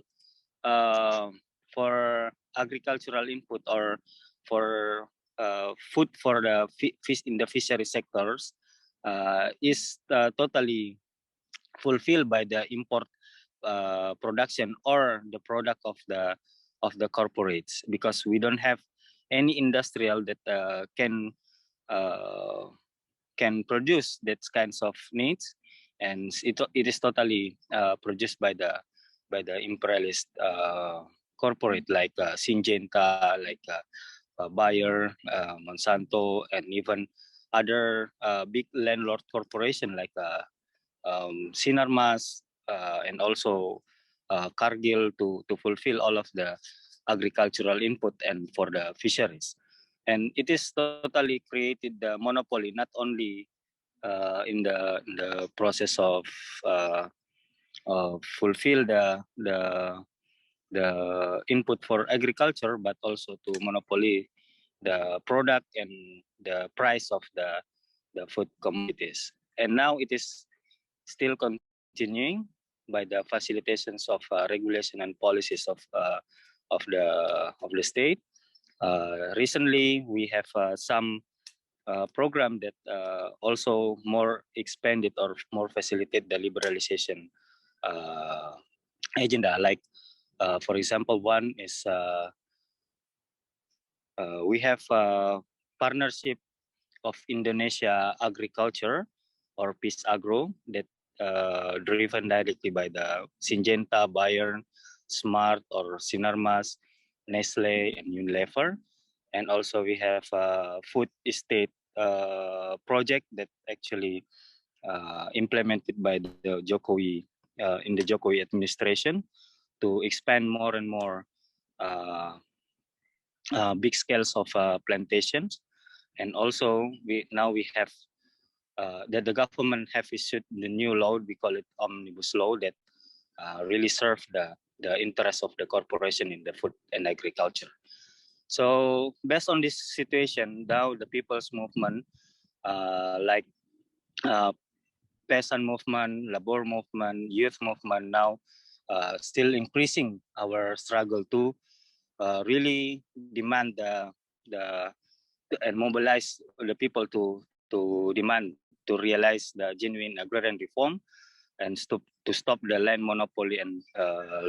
for agricultural input or for food for the fish in the fishery sectors is totally fulfilled by the import production or the product of the corporates, because we don't have any industrial that can produce that kinds of needs, and it is totally produced by the imperialist corporate like Syngenta, like Bayer, Monsanto, and even other big landlord corporation like Sinarmas and also Cargill to fulfill all of the agricultural input and for the fisheries. And it is totally created the monopoly not only in the process of fulfill the input for agriculture, but also to monopoly the product and the price of the food commodities. And now it is still continuing by the facilitations of regulation and policies of the state. Recently, we have some program that also more expanded or more facilitate the liberalization uh, agenda. Like, for example, one is we have a partnership of Indonesia Agriculture or Peace Agro that driven directly by the Syngenta, Bayern, Smart or Sinarmas, Nestle, and Unilever. And also we have a food estate project that actually implemented by the Jokowi in the Jokowi administration to expand more and more uh, big scales of plantations. And also we have that the government have issued the new law, we call it omnibus law, that really serve the interest of the corporation in the food and agriculture. So based on this situation, now the people's movement, like uh, peasant movement, labor movement, youth movement, now still increasing our struggle to really demand the and mobilize the people to demand to realize the genuine agrarian reform and to stop the land monopoly and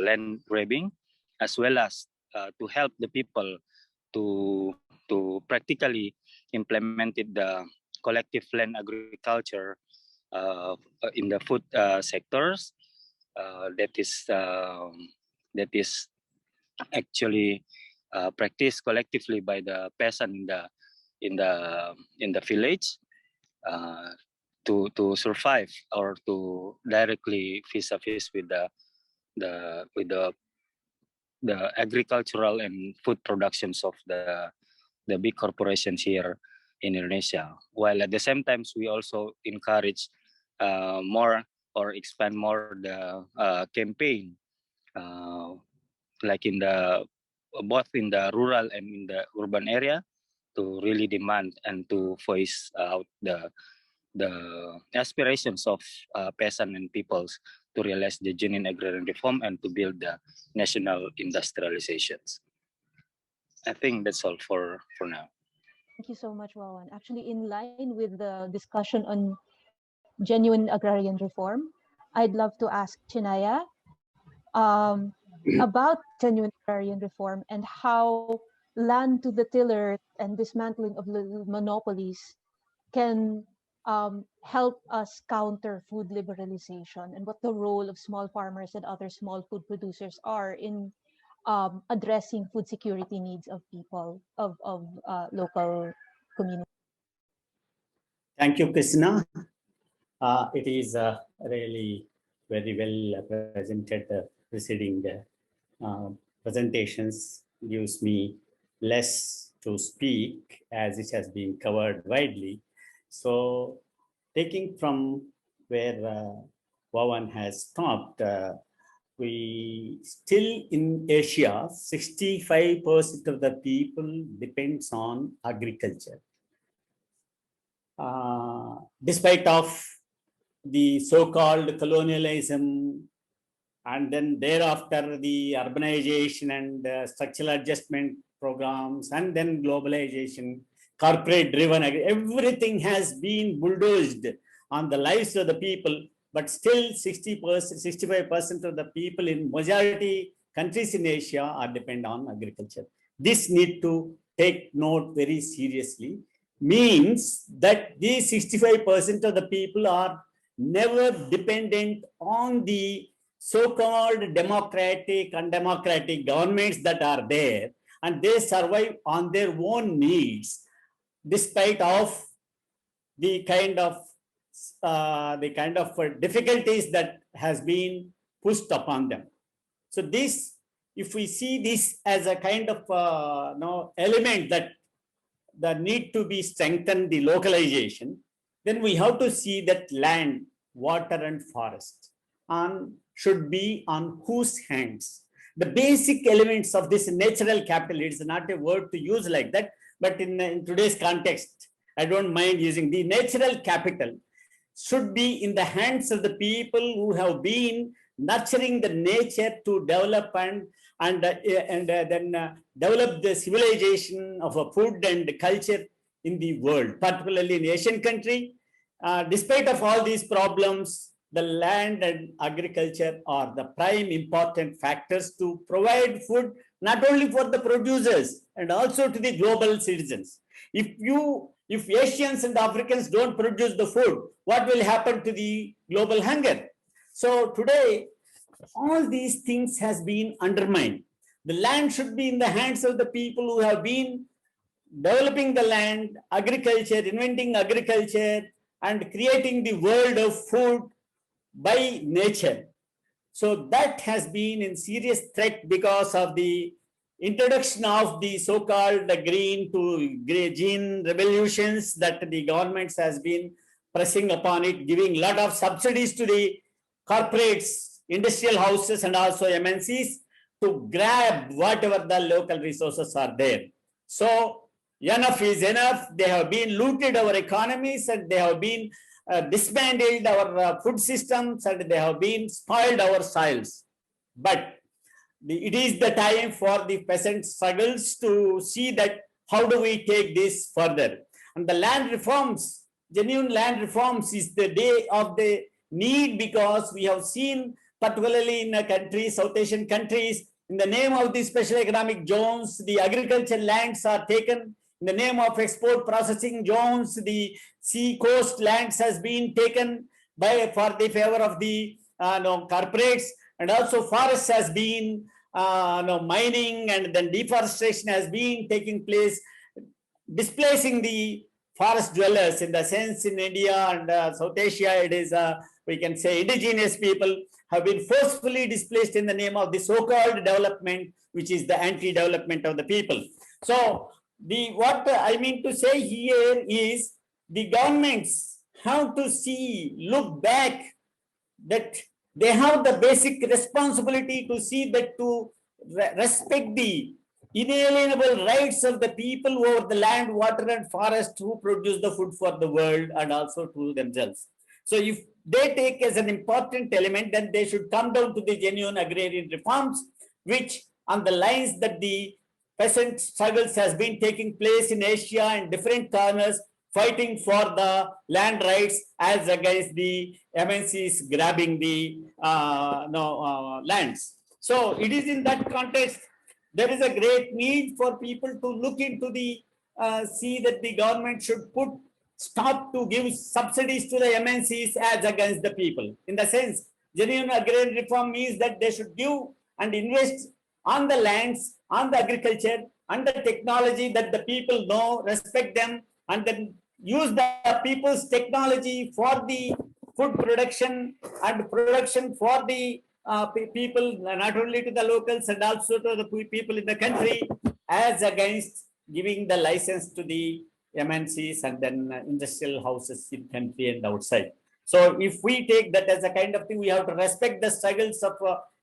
land grabbing, as well as to help the people to practically implemented the collective land agriculture in the food sectors that is actually practiced collectively by the peasant in the village uh, to survive or to directly vis-a-vis with the agricultural and food productions of the big corporations here in Indonesia. While at the same time, we also encourage more or expand more the campaign, uh, like in the both in the rural and in the urban area, to really demand and to voice out the aspirations of peasant and peoples to realize the genuine agrarian reform and to build the national industrializations. I think that's all for now. Thank you so much, Wawan. Actually, in line with the discussion on genuine agrarian reform, I'd love to ask Chinaya about genuine agrarian reform and how land to the tiller and dismantling of monopolies can help us counter food liberalization, and what the role of small farmers and other small food producers are in addressing food security needs of people of local communities. Thank you, Krishna. It is really very well presented. Preceding presentations gives me less to speak as it has been covered widely. So, taking from where Wawan has stopped, we still in Asia, 65% of the people depends on agriculture. Despite of the so-called colonialism, and then thereafter the urbanization and structural adjustment programs, and then globalization, corporate driven, everything has been bulldozed on the lives of the people, but still 60%, 65% of the people in majority countries in Asia are dependent on agriculture. This need to take note very seriously. Means that these 65% of the people are never dependent on the so-called democratic and undemocratic governments that are there, and they survive on their own needs, despite of the kind of difficulties that has been pushed upon them. So this, if we see this as a kind of element that the need to be strengthened, the localization, then we have to see that land, water, and forest should be on whose hands. The basic elements of this natural capital, it's not a word to use like that, but in today's context, I don't mind using the natural capital should be in the hands of the people who have been nurturing the nature to develop and develop the civilization of a food and culture in the world, particularly in Asian country. Despite of all these problems, the land and agriculture are the prime important factors to provide food, not only for the producers and also to the global citizens. If Asians and Africans don't produce the food, what will happen to the global hunger? So today, all these things has been undermined. The land should be in the hands of the people who have been developing the land, agriculture, inventing agriculture, and creating the world of food by nature. So that has been in serious threat because of the introduction of the so-called green to green revolutions that the governments has been pressing upon it, giving a lot of subsidies to the corporates, industrial houses, and also MNCs to grab whatever the local resources are there. So enough is enough. They have been looted our economies, and they have been dismantled our food systems, and they have been spoiled our soils. But it is the time for the peasant struggles to see that how do we take this further. And the land reforms, genuine land reforms, is the day of the need, because we have seen, particularly in a country, South Asian countries, in the name of the special economic zones, the agriculture lands are taken. In the name of export processing zones, the sea coast lands has been taken for the favor of the corporates, and also forests has been mining, and then deforestation has been taking place, displacing the forest dwellers. In the sense, in India and South Asia, it is we can say indigenous people have been forcefully displaced in the name of the so-called development, which is the anti-development of the people. So what I mean to say here is the governments have to look back, that they have the basic responsibility to see that to respect the inalienable rights of the people over the land, water, and forest who produce the food for the world and also to themselves. So if they take as an important element, then they should come down to the genuine agrarian reforms, which on the lines that the peasant struggles has been taking place in Asia and different corners, fighting for the land rights as against the MNCs grabbing the lands. So it is in that context, there is a great need for people to look into the, see that the government should stop to give subsidies to the MNCs as against the people. In the sense, genuine agrarian reform means that they should give and invest on the lands, on the agriculture, and the technology that the people know, respect them, and then use the people's technology for the food production and production for the people, not only to the locals and also to the people in the country, as against giving the license to the MNCs and then industrial houses in country and outside. So if we take that as a kind of thing, we have to respect the struggles of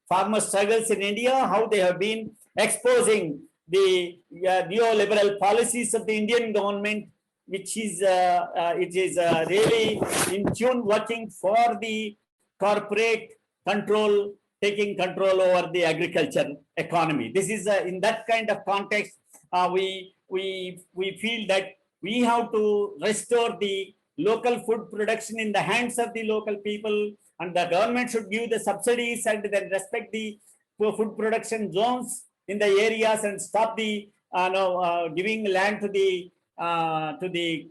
farmer struggles in India, how they have been exposing the neoliberal policies of the Indian government, which is it is really in tune working for the corporate control, taking control over the agriculture economy. This is in that kind of context, we feel that we have to restore the local food production in the hands of the local people, and the government should give the subsidies and then respect the food production zones in the areas and stop the giving land to the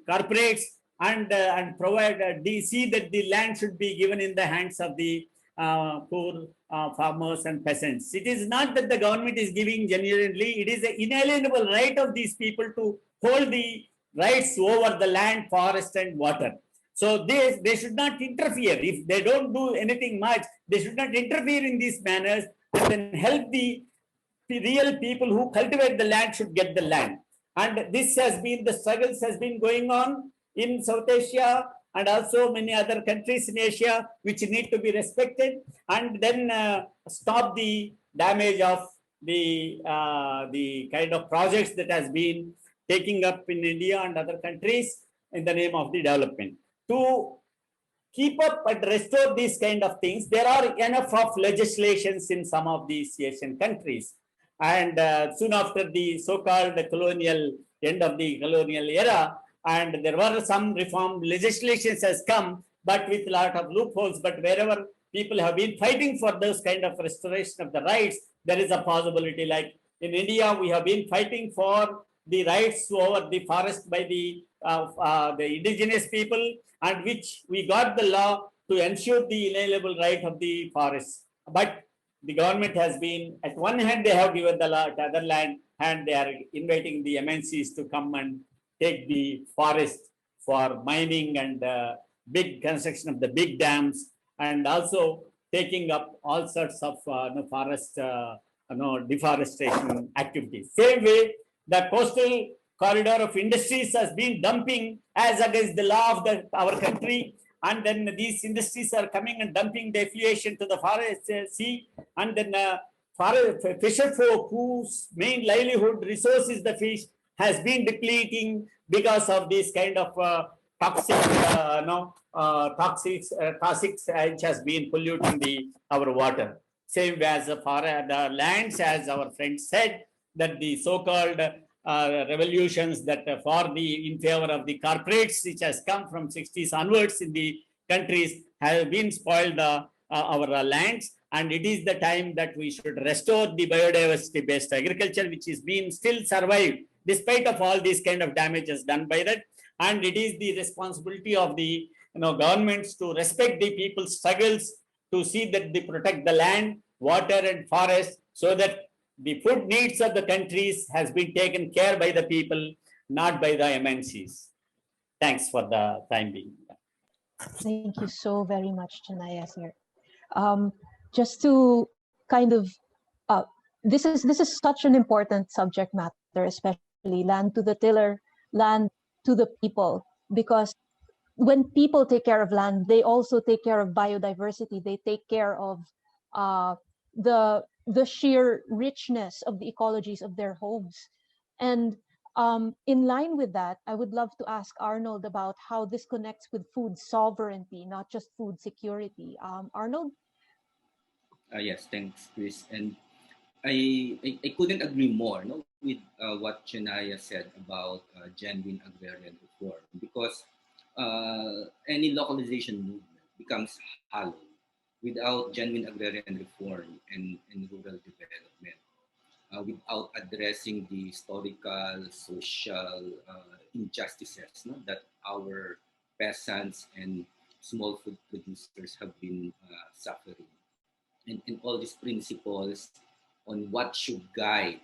corporates, and provide see that the land should be given in the hands of the poor farmers and peasants. It is not that the government is giving genuinely, it is an inalienable right of these people to hold the rights over the land, forest, and water. So they should not interfere. If they don't do anything much, they should not interfere in these manners, and then help the real people who cultivate the land should get the land. And this has been, the struggles has been going on in South Asia and also many other countries in Asia which need to be respected, and then stop the damage of the kind of projects that has been taking up in India and other countries in the name of the development. To keep up and restore these kind of things, there are enough of legislations in some of these Asian countries. And soon after the so-called colonial end of the colonial era, and there were some reform legislations has come, but with a lot of loopholes. But wherever people have been fighting for those kind of restoration of the rights, there is a possibility. Like in India, we have been fighting for the rights over the forest by the indigenous people, and which we got the law to ensure the inalienable right of the forest. But the government has been, at one hand, they have given the law, at the other hand, they are inviting the MNCs to come and take the forest for mining and big construction of the big dams, and also taking up all sorts of forest deforestation activities. Same way, the coastal corridor of industries has been dumping as against the law of our country, and then these industries are coming and dumping the affiliation to the forest sea, and then fisher folk whose main livelihood resource is the fish has been depleting because of this kind of toxic which has been polluting our water. Same as the lands, as our friend said, that the so-called revolutions that in favor of the corporates, which has come from 60s onwards in the countries, have been spoiled our lands, and it is the time that we should restore the biodiversity based agriculture, which is being still survived despite of all these kind of damages done by that. And it is the responsibility of the governments to respect the people's struggles, to see that they protect the land, water and forest, so that the food needs of the countries has been taken care by the people, not by the MNCs. Thanks for the time being. Thank you so very much, Chanaya, sir. Just to kind of, this is such an important subject matter, especially land to the tiller, land to the people, because when people take care of land, they also take care of biodiversity. They take care of the sheer richness of the ecologies of their homes. And in line with that, I would love to ask Arnold about how this connects with food sovereignty, not just food security. Arnold? Yes, thanks, Chris. And I couldn't agree more with what Chenaya said about genuine agrarian reform, because any localization movement becomes hollow without genuine agrarian reform and rural development, without addressing the historical, social injustices that our peasants and small food producers have been suffering. And all these principles on what should guide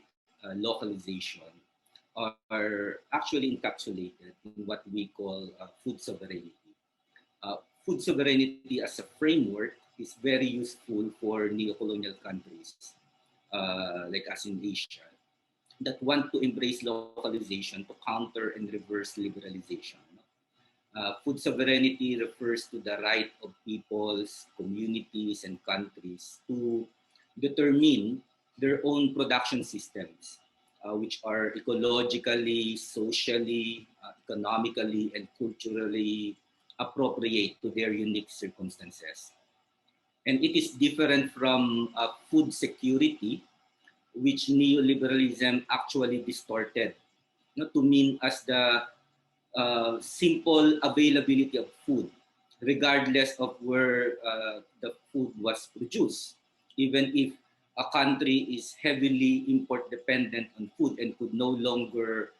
localization are actually encapsulated in what we call food sovereignty. Food sovereignty as a framework is very useful for neo-colonial countries like us in Asia that want to embrace localization to counter and reverse liberalization. Food sovereignty refers to the right of peoples, communities, and countries to determine their own production systems, which are ecologically, socially, economically, and culturally appropriate to their unique circumstances. And it is different from food security, which neoliberalism actually distorted to mean as the simple availability of food, regardless of where the food was produced. Even if a country is heavily import dependent on food and could no longer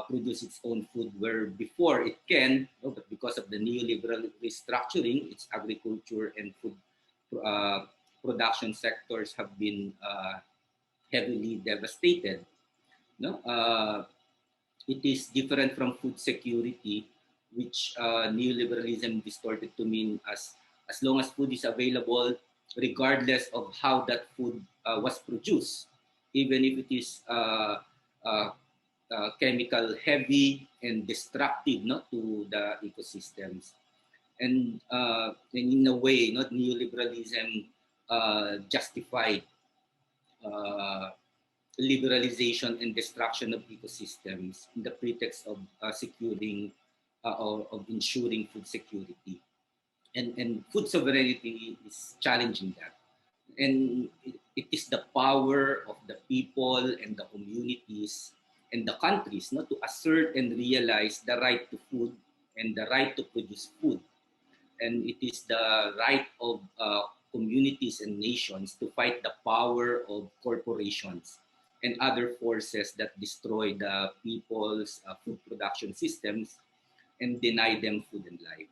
produce its own food, where before it can, but because of the neoliberal restructuring, its agriculture and food production sectors have been heavily devastated. It is different from food security, which neoliberalism distorted to mean as long as food is available, regardless of how that food was produced, even if it is chemical heavy and destructive to the ecosystems. and in a way, not neoliberalism justified uh, liberalization and destruction of ecosystems in the pretext of securing or of ensuring food security. And food sovereignty is challenging that. And it is the power of the people and the communities and the countries not to assert and realize the right to food and the right to produce food, and it is the right of communities and nations to fight the power of corporations and other forces that destroy the people's food production systems and deny them food and life.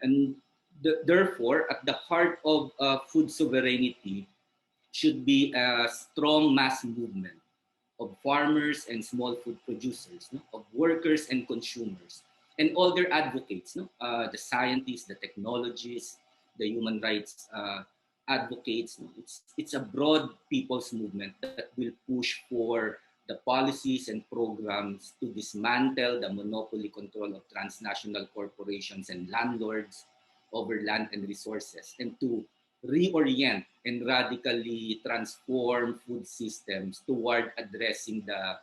And therefore, at the heart of food sovereignty should be a strong mass movement of farmers and small food producers, no? Of workers and consumers, and all their advocates, no? The scientists, the technologists, the human rights advocates. No? It's a broad people's movement that will push for the policies and programs to dismantle the monopoly control of transnational corporations and landlords over land and resources, and to reorient and radically transform food systems toward addressing the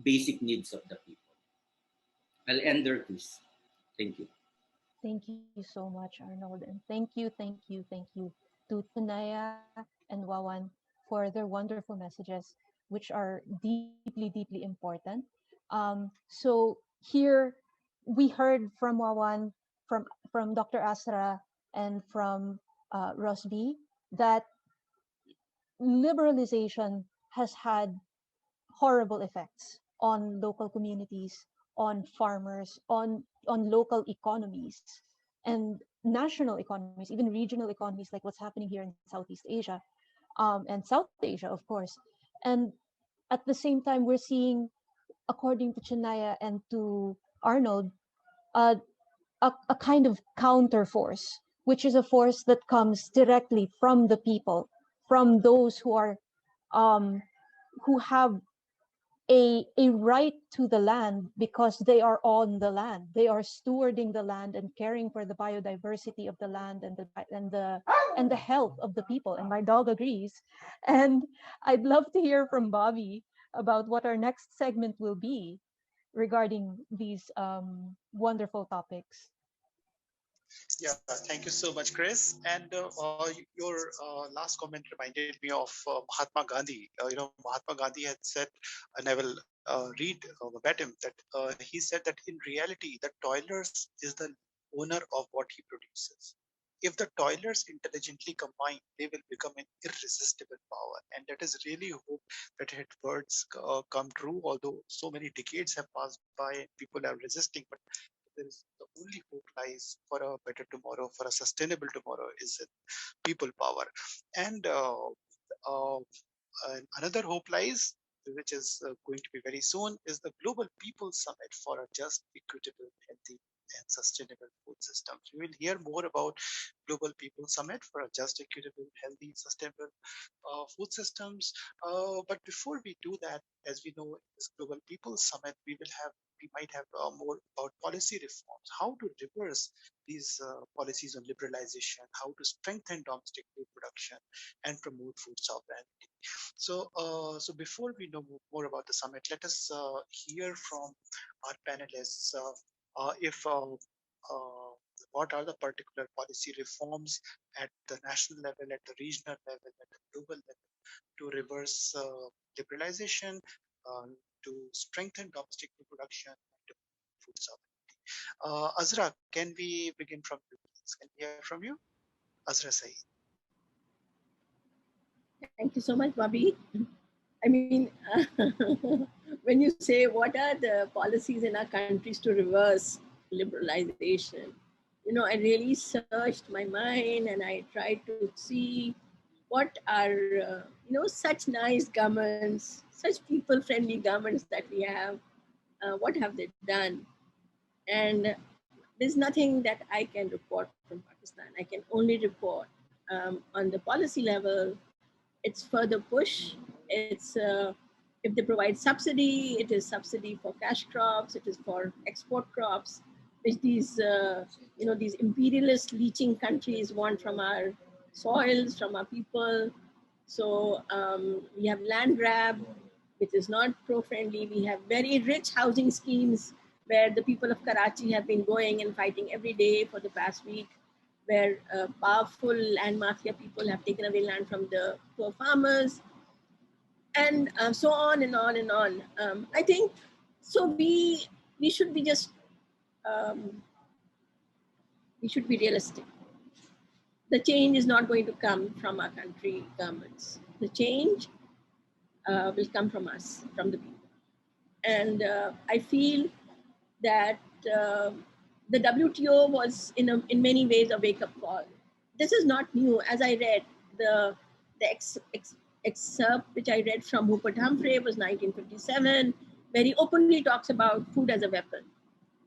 basic needs of the people. I'll end there, Chris. Thank you. Thank you so much, Arnold. And thank you to Tanaya and Wawan for their wonderful messages, which are deeply important. So here we heard from Wawan, from Dr. Asra, and from Rosby that liberalization has had horrible effects on local communities, on farmers, on local economies, and national economies, even regional economies, like what's happening here in Southeast Asia, and South Asia, of course. And at the same time, we're seeing, according to Chinaya and to Arnold, uh, a kind of counter force, which is a force that comes directly from the people, from those um, who have a right to the land because they are on the land. They are stewarding the land and caring for the biodiversity of the land and the health of the people. And my dog agrees. And I'd love to hear from Bobby about what our next segment will be regarding these wonderful topics. Yeah, thank you so much, Chris. And your last comment reminded me of Mahatma Gandhi. Mahatma Gandhi had said, and I will read verbatim, that he said that in reality, the toilers is the owner of what he produces. If the toilers intelligently combine, they will become an irresistible power. And that is really hope that his words come true, although so many decades have passed by and people are resisting. But there is the only hope lies for a better tomorrow, for a sustainable tomorrow, is in people power. And uh, and another hope lies, which is going to be very soon, is the Global People Summit for a just, equitable, healthy, and sustainable food systems. We will hear more about Global People Summit for a just, equitable, healthy, sustainable food systems. But before we do that, as we know, in this Global People Summit, we might have more about policy reforms, how to reverse these policies on liberalization, how to strengthen domestic food production, and promote food sovereignty. So before we know more about the summit, let us hear from our panelists if what are the particular policy reforms at the national level, at the regional level, at the global level to reverse liberalization, uh, to strengthen domestic food production, and to food sovereignty. Azra, can we begin from you, please? Can we hear from you? Azra Saeed. Thank you so much, Bobby. I mean, when you say what are the policies in our countries to reverse liberalization, I really searched my mind and I tried to see what are, such nice governments, such people-friendly governments that we have, what have they done? And there's nothing that I can report from Pakistan. I can only report on the policy level. It's further push. It's if they provide subsidy, it is subsidy for cash crops. It is for export crops. which these these imperialist leeching countries want from our soils, from our people. So we have land grab, which is not pro-friendly. We have very rich housing schemes where the people of Karachi have been going and fighting every day for the past week, where powerful land mafia people have taken away land from the poor farmers, and so on and on and on. I think so. We should be just um, we should be realistic. The change is not going to come from our country governments. The change will come from us, from the people. And I feel that the WTO was in many ways a wake-up call. This is not new. As I read, the excerpt which I read from Rupert Humphrey was 1957, where he openly talks about food as a weapon.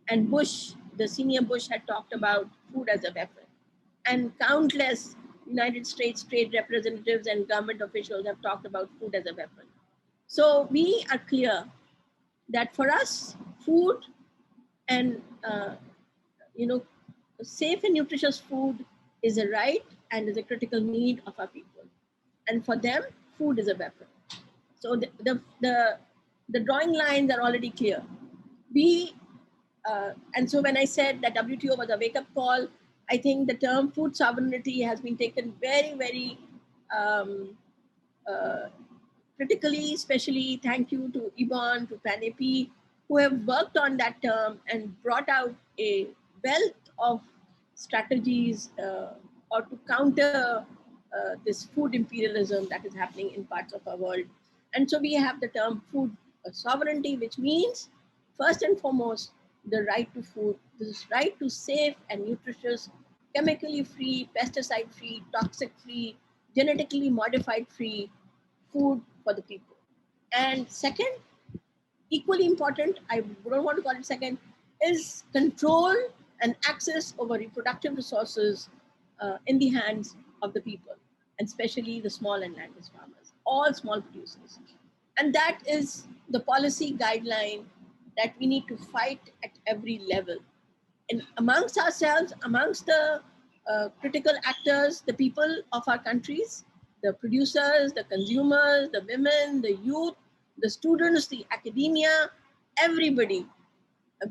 And Bush, the senior Bush, had talked about food as a weapon. And countless United States trade representatives and government officials have talked about food as a weapon. So we are clear that for us, food and safe and nutritious food is a right and is a critical need of our people. And for them, food is a weapon. So the drawing lines are already clear. And so when I said that WTO was a wake-up call, I think the term food sovereignty has been taken very, very uh, critically, especially thank you to Ibon, to PANAP, who have worked on that term and brought out a wealth of strategies or to counter this food imperialism that is happening in parts of our world. And so we have the term food sovereignty, which means first and foremost, the right to food, this right to safe and nutritious, chemically free, pesticide free, toxic free, genetically modified free food for the people. And second, equally important, I don't want to call it second, is control and access over reproductive resources in the hands of the people, and especially the small and landless farmers, all small producers. And that is the policy guideline that we need to fight at every level. And amongst ourselves, amongst the critical actors, the people of our countries, the producers, the consumers, the women, the youth, the students, the academia, everybody.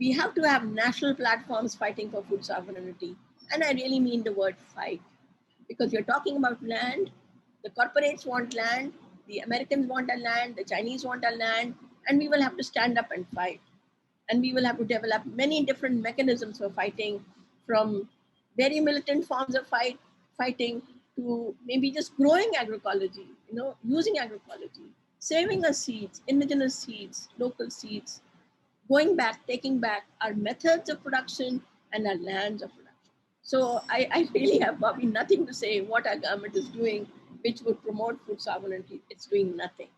We have to have national platforms fighting for food sovereignty. And I really mean the word fight, because you're talking about land. The corporates want land, the Americans want our land, the Chinese want our land, and we will have to stand up and fight. And we will have to develop many different mechanisms for fighting, from very militant forms of fighting to maybe just growing agroecology, using agroecology, saving our seeds, indigenous seeds, local seeds, going back, taking back our methods of production and our lands of production. So I really have, Bobby, nothing to say what our government is doing, which would promote food sovereignty. It's doing nothing.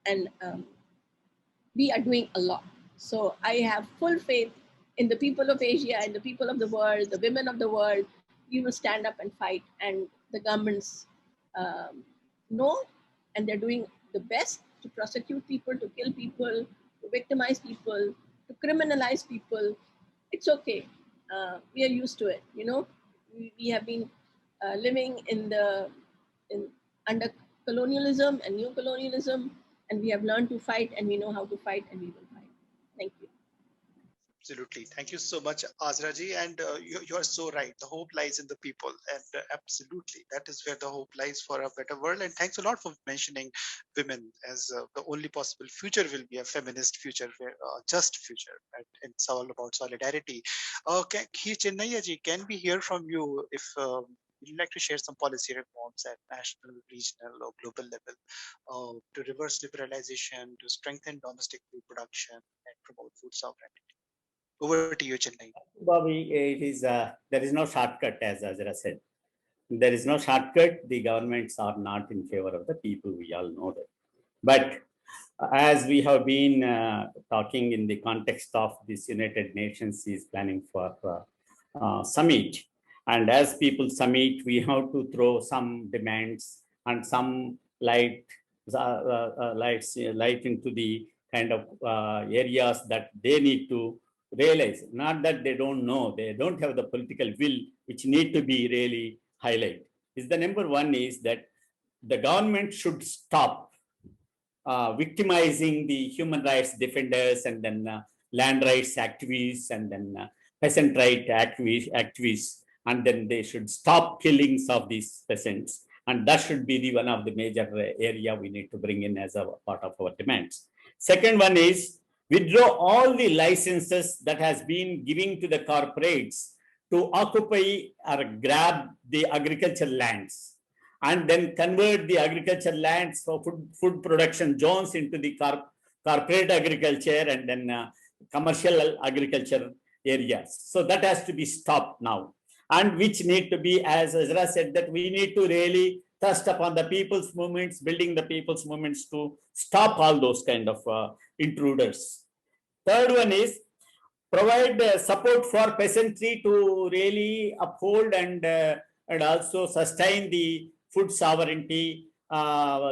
And we are doing a lot. So I have full faith in the people of Asia and the people of the world, the women of the world. We will stand up and fight, and the governments know, and they're doing the best to prosecute people, to kill people, to victimize people, to criminalize people. It's okay. We are used to it. We have been living under colonialism and new colonialism, and we have learned to fight, and we know how to fight, and we will fight. Thank you. Absolutely. Thank you so much, Azraji. And you are so right. The hope lies in the people. And absolutely, that is where the hope lies for a better world. And thanks a lot for mentioning women as the only possible future will be a feminist future, a just future. And it's all about solidarity. Chennaiya ji, can we hear from you if you'd like to share some policy reforms at national, regional, or global level to reverse liberalization, to strengthen domestic food production, and promote food sovereignty? Over to you, Chennai. Bobby, there is no shortcut, as Azra said. There is no shortcut. The governments are not in favor of the people. We all know that. But as we have been talking in the context of this United Nations is planning for summit, and as people summit, we have to throw some demands and some light into the kind of areas that they need to realize, not that they don't know, they don't have the political will, which need to be really highlighted. Is the number one is that the government should stop victimizing the human rights defenders and then land rights activists and then peasant right activists, and then they should stop killings of these peasants. And that should be the one of the major area we need to bring in as a part of our demands. Second one is withdraw all the licenses that has been given to the corporates to occupy or grab the agricultural lands, and then convert the agriculture lands for food production zones into the corporate agriculture and then commercial agriculture areas. So that has to be stopped now, and which need to be, as Ezra said, that we need to really thrust upon the people's movements, building the people's movements to stop all those kind of intruders. Third one is provide support for peasantry to really uphold and also sustain the food sovereignty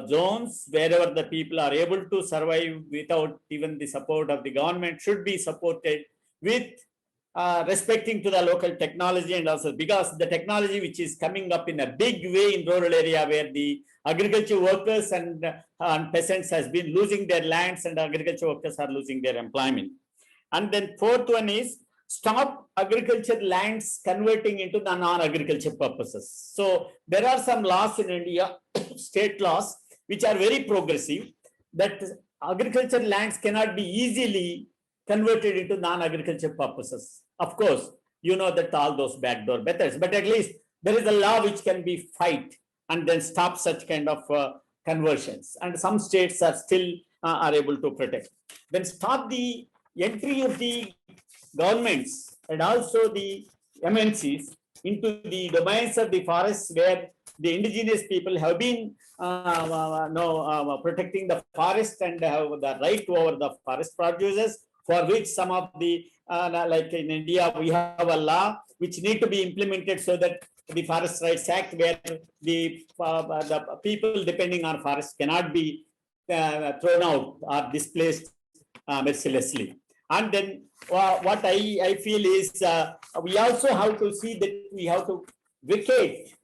zones wherever the people are able to survive without even the support of the government should be supported with respecting to the local technology, and also because the technology which is coming up in a big way in rural area where the agriculture workers and peasants has been losing their lands and agriculture workers are losing their employment. And then fourth one is stop agriculture lands converting into the non-agriculture purposes. So there are some laws in India, state laws, which are very progressive, that agriculture lands cannot be easily converted into non-agriculture purposes. Of course, you know that all those backdoor methods, but at least there is a law which can be fight and then stop such kind of conversions. And some states are still are able to protect. Then stop the entry of the governments and also the MNCs into the domains of the forests where the indigenous people have been protecting the forest and have the right over the forest producers, for which some of the, like in India, we have a law which need to be implemented so that the Forest Rights Act, where the people depending on forest cannot be thrown out or displaced mercilessly. And then what I feel is we also have to see that we have to vacate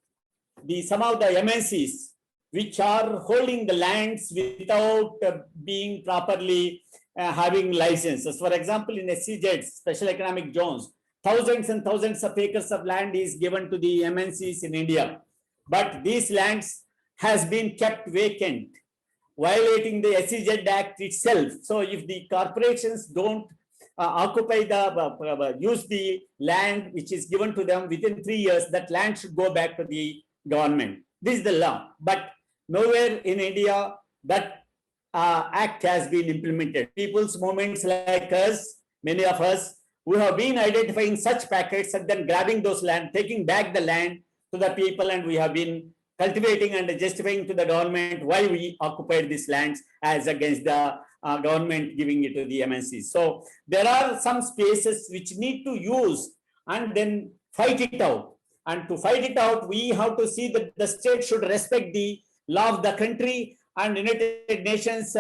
some of the MNCs which are holding the lands without being properly having licenses. For example, in SEZs, special economic zones, thousands and thousands of acres of land is given to the MNCs in India, but these lands has been kept vacant, violating the SEZ Act itself. So if the corporations don't occupy use the land which is given to them within 3 years, that land should go back to the government. This is the law, but nowhere in India that act has been implemented. People's movements like us, many of us, who have been identifying such packets and then grabbing those land, taking back the land to the people, and we have been cultivating and justifying to the government why we occupied these lands as against the government giving it to the MNCs. So there are some spaces which need to use and then fight it out. And to fight it out, we have to see that the state should respect the law of the country and United Nations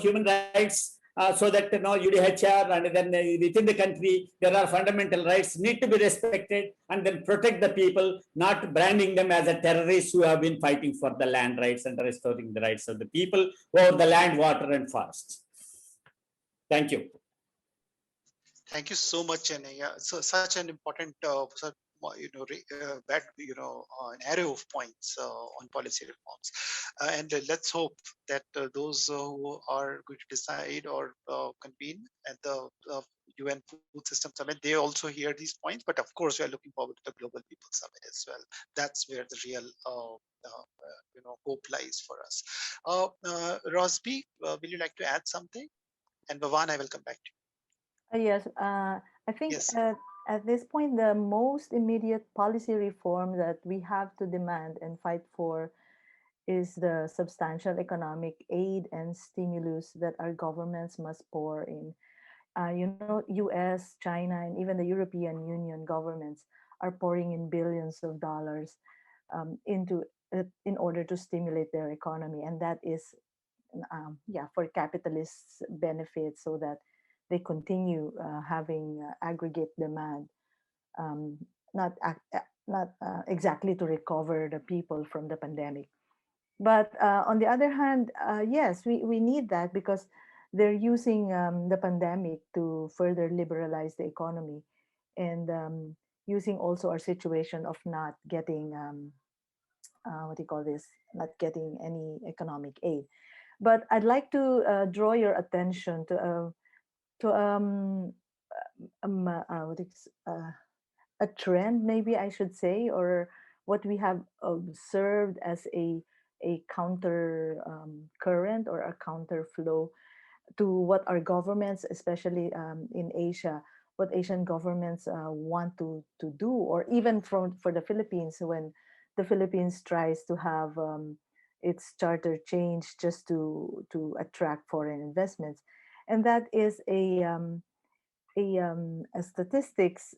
human rights, so that UDHR and then within the country there are fundamental rights need to be respected, and then protect the people, not branding them as a terrorists who have been fighting for the land rights and restoring the rights of the people over the land, water, and forests. Thank you. Thank you so much, Chennai. So such an important, an array of points on policy reforms, and let's hope that those who are going to decide or convene at the UN Food System Summit, they also hear these points. But of course, we are looking forward to the Global People Summit as well. That's where the real, hope lies for us. Rosby, will you like to add something? And Bhavan, I will come back to you. Yes, I think Yes. at this point, the most immediate policy reform that we have to demand and fight for is the substantial economic aid and stimulus that our governments must pour in. US, China, and even the European Union governments are pouring in billions of dollars into in order to stimulate their economy, and that is for capitalists' benefit, so that they continue having aggregate demand, um, not exactly to recover the people from the pandemic. But on the other hand, yes, we need that because they're using the pandemic to further liberalize the economy, and using also our situation of not getting what do you call this, not getting any economic aid. But I'd like to draw your attention to what is, a trend, maybe I should say, or what we have observed as a counter current or a counter flow to what our governments, especially in Asia, what Asian governments want to do, or even from for the Philippines, when the Philippines tries to have its charter changed just to attract foreign investments, and that is a statistics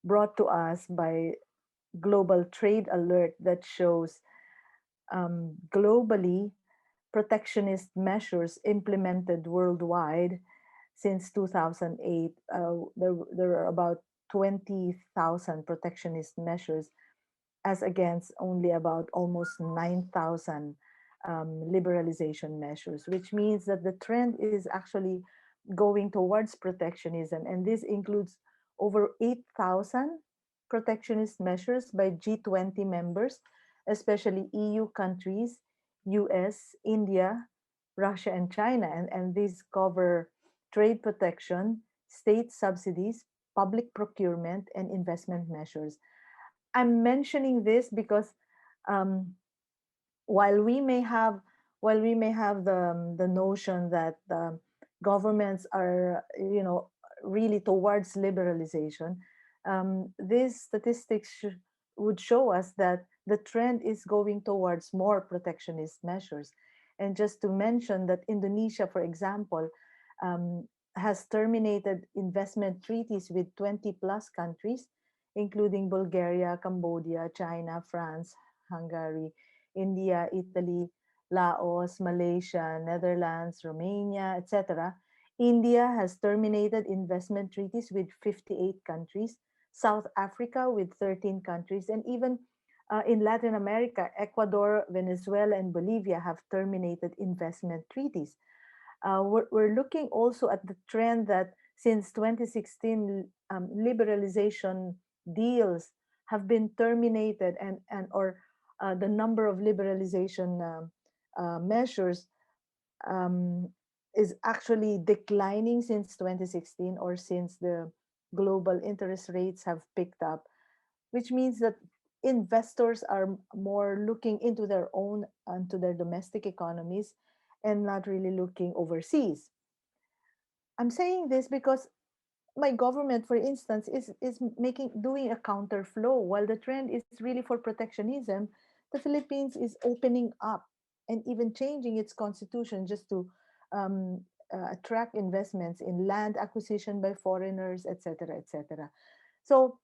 brought to us by Global Trade Alert that shows globally protectionist measures implemented worldwide since 2008. There are about 20,000 protectionist measures as against only about almost 9,000 liberalization measures, which means that the trend is actually going towards protectionism. And this includes over 8,000 protectionist measures by G20 members, especially EU countries, US, India, Russia, and China. And these cover trade protection, state subsidies, public procurement, and investment measures. I'm mentioning this because um, while we may have the notion that governments are really towards liberalization, these statistics would show us that the trend is going towards more protectionist measures. And just to mention that Indonesia, for example, um, has terminated investment treaties with 20 plus countries, including Bulgaria, Cambodia, China, France, Hungary, India, Italy, Laos, Malaysia, Netherlands, Romania, etc. India has terminated investment treaties with 58 countries, South Africa with 13 countries, and even in Latin America, Ecuador, Venezuela, and Bolivia have terminated investment treaties. We're looking also at the trend that since 2016, liberalization deals have been terminated, and or the number of liberalization measures um, is actually declining since 2016, or since the global interest rates have picked up, which means that investors are more looking into their own, into their domestic economies, and not really looking overseas. I'm saying this because my government, for instance, is making doing a counter flow. While the trend is really for protectionism, the Philippines is opening up and even changing its constitution just to attract investments in land acquisition by foreigners, etc., etc. So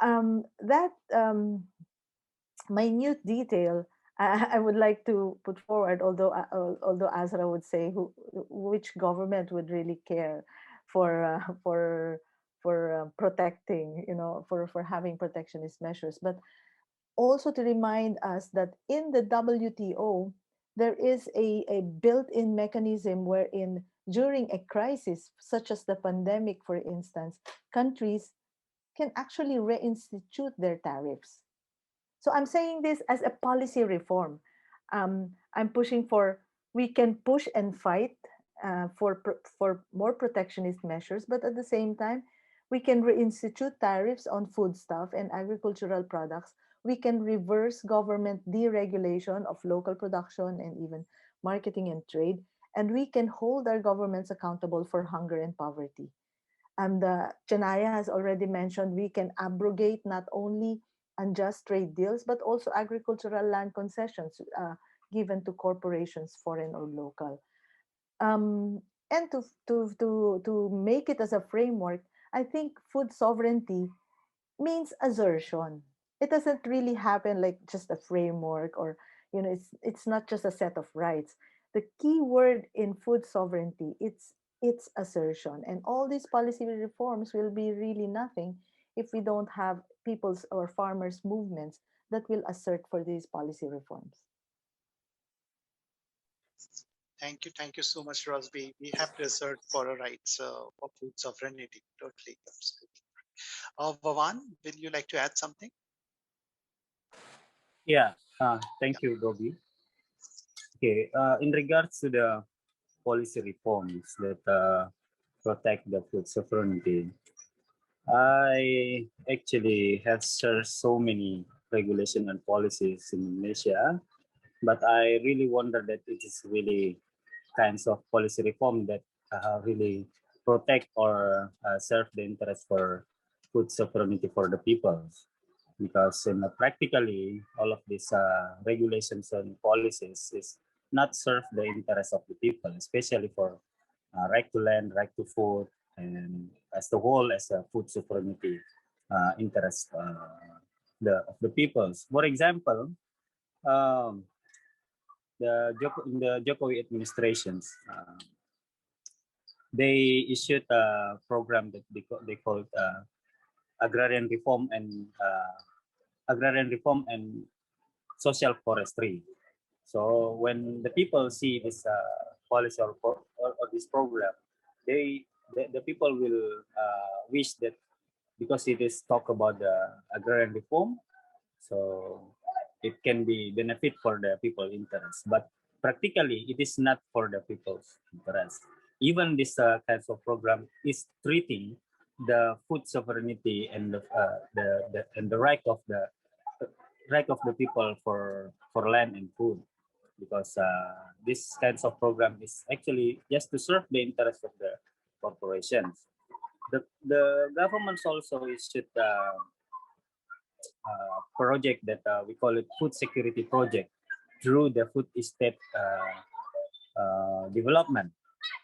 that minute detail I would like to put forward, although Azra would say which government would really care for protecting, for having protectionist measures, but also to remind us that in the WTO there is a built-in mechanism wherein during a crisis such as the pandemic, for instance, countries can actually reinstitute their tariffs. So I'm saying this as a policy reform. I'm pushing for, we can push and fight for more protectionist measures, but at the same time, we can reinstitute tariffs on foodstuff and agricultural products. We can reverse government deregulation of local production and even marketing and trade. And we can hold our governments accountable for hunger and poverty. And Chanaya has already mentioned we can abrogate not only unjust trade deals, but also agricultural land concessions given to corporations, foreign or local. Um, and to make it as a framework, I think food sovereignty means assertion. It doesn't really happen like just a framework, or it's not just a set of rights. The key word in food sovereignty, it's its assertion. And all these policy reforms will be really nothing if we don't have people's or farmers' movements that will assert for these policy reforms. Thank you so much, Rosby. We have to assert for our rights of food sovereignty. Totally, absolutely. Vavan, will you like to add something? Yeah, Yeah. thank you, Bobby. Okay, in regards to the policy reforms that protect the food sovereignty, I actually have searched so many regulation and policies in Indonesia, but I really wonder that it is really kinds of policy reform that really protect or serve the interest for food sovereignty for the people. Because practically all of these regulations and policies is not serve the interest of the people, especially for right to land, right to food, and as the whole as a food sovereignty interest of the peoples. For example, um, in the Jokowi administrations, they issued a program that they called agrarian reform and social forestry. So when the people see this policy or this program, the people will wish that because it is talk about the agrarian reform, so it can be benefit for the people interest. But practically, it is not for the people's interest. Even this kinds of program is treating the food sovereignty and the right of the people for land and food, because this kinds of program is actually just to serve the interest of the corporations. The governments also issued project that we call it food security project through the food estate development.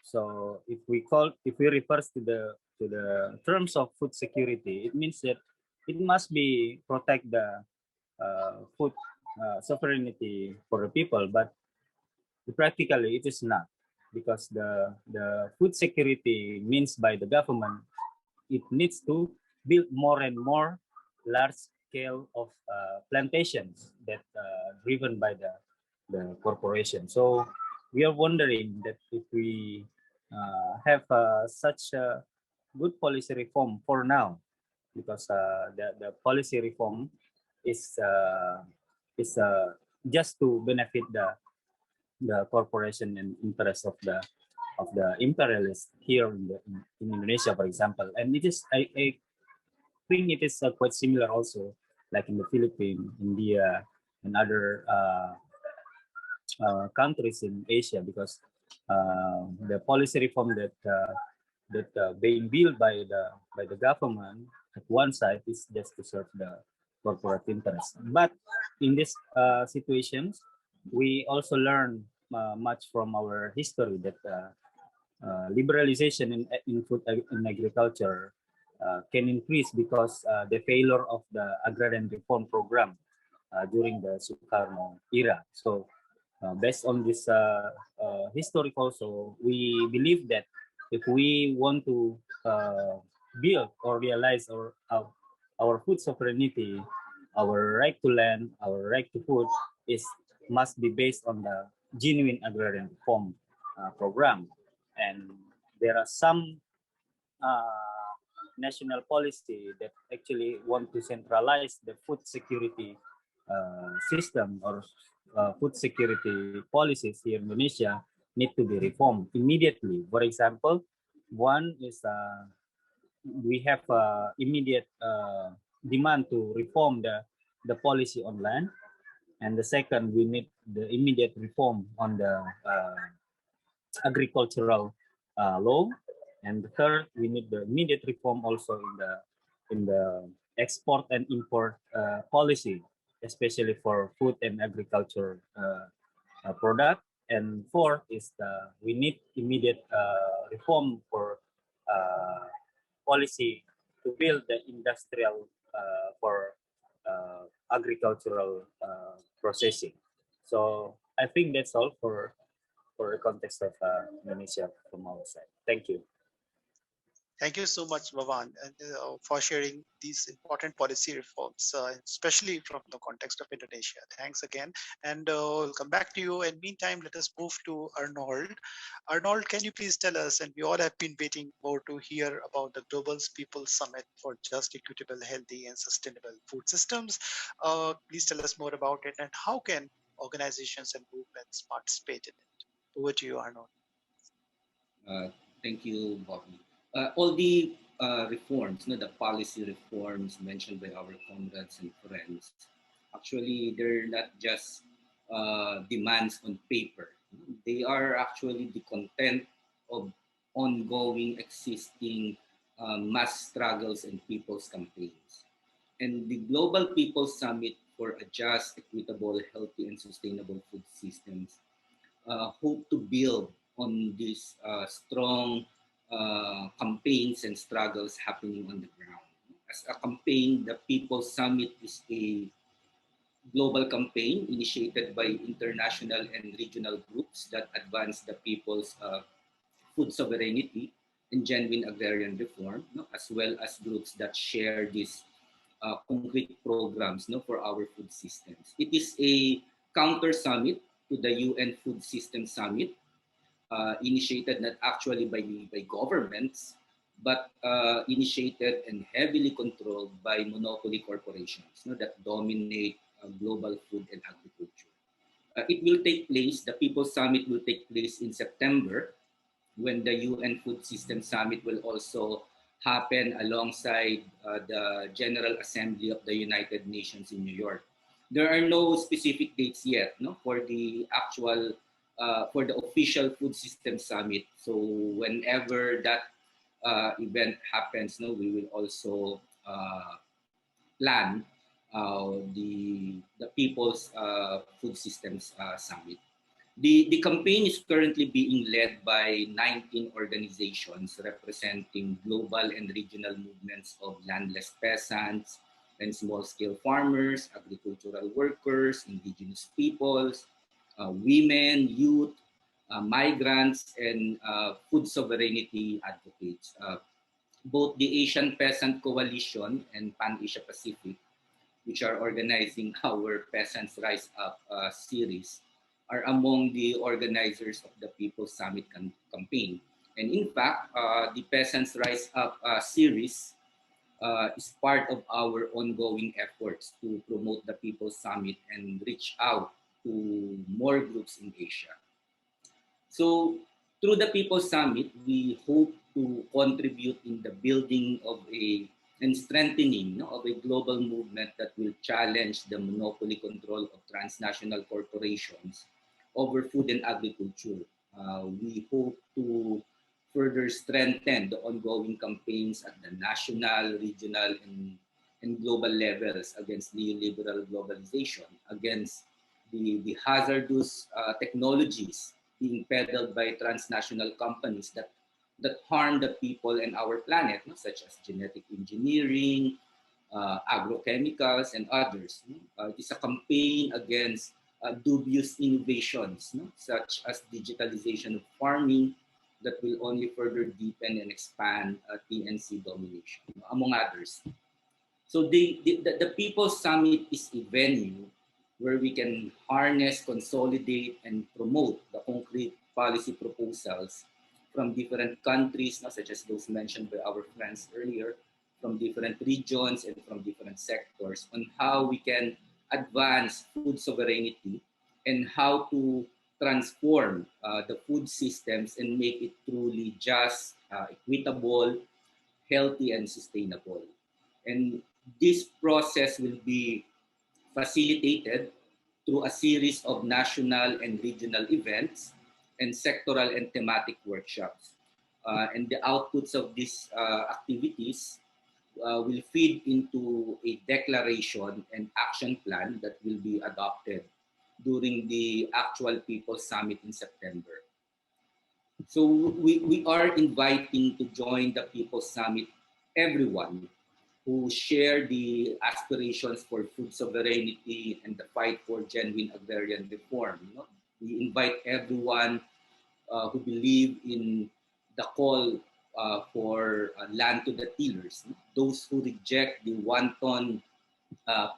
So if we refers to the terms of food security, it means that it must be protect the food sovereignty for the people, but practically it is not, because the food security means by the government, it needs to build more and more large scale of plantations that driven by the corporation. So we are wondering that if we have such a good policy reform for now, because the policy reform is uh, is just to benefit the corporation and interest of the imperialists here in Indonesia, for example. And it is I think it is quite similar also, like in the Philippines, India, and other countries in Asia, because the policy reform that being built by the government at one side is just to serve the corporate interest. But in these situations, we also learn much from our history that liberalization in food in agriculture can increase because the failure of the agrarian reform program during the Sukarno era. So based on this historic also, we believe that if we want to build or realize our food sovereignty, our right to land, our right to food is must be based on the genuine agrarian reform program. And there are some national policy that actually want to centralize the food security system or food security policies here in Indonesia need to be reformed immediately. For example, one is we have immediate demand to reform the policy on land, and the second we need the immediate reform on the agricultural law, and the third we need the immediate reform also in the export and import policy, especially for food and agriculture product. And fourth is we need immediate reform for uh, policy to build the industrial for agricultural processing. So I think that's all for for the context of Indonesia from our side. Thank you. Thank you so much, Bhavan, and, for sharing these important policy reforms, especially from the context of Indonesia. Thanks again. And we'll come back to you. And meantime, let us move to Arnold. Arnold, can you please tell us, and we all have been waiting more to hear about the Global People's Summit for Just, Equitable, Healthy, and Sustainable Food Systems. Please tell us more about it and how can organizations and movements participate in it. Over to you, Arnold. Thank you, Bobby. All the reforms, the policy reforms mentioned by our comrades and friends, actually, they're not just demands on paper. They are actually the content of ongoing, existing mass struggles and people's campaigns. And the Global People's Summit for a Just, Equitable, Healthy, and Sustainable Food Systems hope to build on these strong campaigns and struggles happening on the ground. As a campaign, the People's Summit is a global campaign initiated by international and regional groups that advance the people's food sovereignty and genuine agrarian reform, as well as groups that share these concrete programs for our food systems. It is a counter summit to the UN Food System Summit, initiated not actually by governments, but initiated and heavily controlled by monopoly corporations that dominate global food and agriculture. It will take place, the People's Summit will take place in September, when the UN Food System Summit will also happen alongside the General Assembly of the United Nations in New York. There are no specific dates yet for the actual, for the official Food System Summit. So whenever that event happens, we will also plan the People's Food Systems Summit. The campaign is currently being led by 19 organizations representing global and regional movements of landless peasants and small-scale farmers, agricultural workers, indigenous peoples, women, youth, migrants, and food sovereignty advocates. Both the Asian Peasant Coalition and Pan-Asia Pacific, which are organizing our Peasants Rise Up series, are among the organizers of the People's Summit campaign. And in fact, the Peasants Rise Up series is part of our ongoing efforts to promote the People's Summit and reach out to more groups in Asia. So through the People's Summit, we hope to contribute in the building of and strengthening of a global movement that will challenge the monopoly control of transnational corporations over food and agriculture. We hope to further strengthen the ongoing campaigns at the national, regional, and global levels against neoliberal globalization, against the hazardous technologies being peddled by transnational companies that harm the people and our planet, such as genetic engineering, agrochemicals, and others. It is a campaign against dubious innovations, such as digitalization of farming, that will only further deepen and expand TNC domination, among others. So the People's Summit is a venue where we can harness, consolidate, and promote the concrete policy proposals from different countries, such as those mentioned by our friends earlier, from different regions and from different sectors, on how we can advance food sovereignty and how to transform the food systems and make it truly just, equitable, healthy, and sustainable. And this process will be facilitated through a series of national and regional events and sectoral and thematic workshops. And the outputs of these activities will feed into a declaration and action plan that will be adopted during the actual People's Summit in September. So we are inviting to join the People's Summit everyone who share the aspirations for food sovereignty and the fight for genuine agrarian reform. We invite everyone who believe in the call for land to the tillers, those who reject the wanton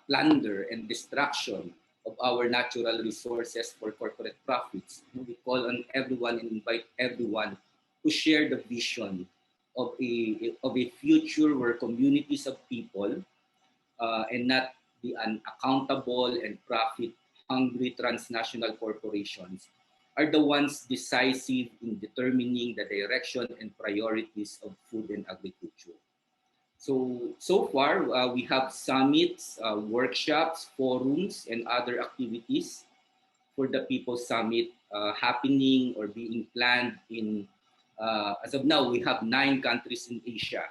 plunder and destruction of our natural resources for corporate profits. We call on everyone and invite everyone to share the vision of a future where communities of people and not the unaccountable and profit-hungry transnational corporations are the ones decisive in determining the direction and priorities of food and agriculture. So far, we have summits, workshops, forums, and other activities for the People's Summit happening or being planned in, as of now, we have 9 countries in Asia.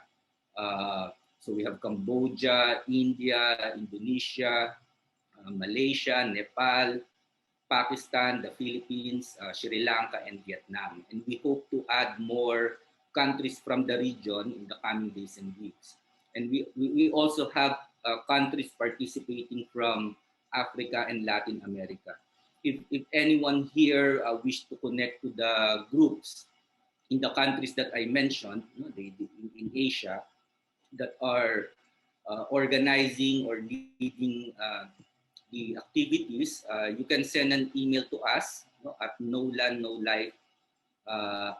So we have Cambodia, India, Indonesia, Malaysia, Nepal, Pakistan, the Philippines, Sri Lanka, and Vietnam. And we hope to add more countries from the region in the coming days and weeks. And we also have countries participating from Africa and Latin America. If anyone here wish to connect to the groups in the countries that I mentioned, in Asia, that are organizing or leading the activities, you can send an email to us at nolandnolife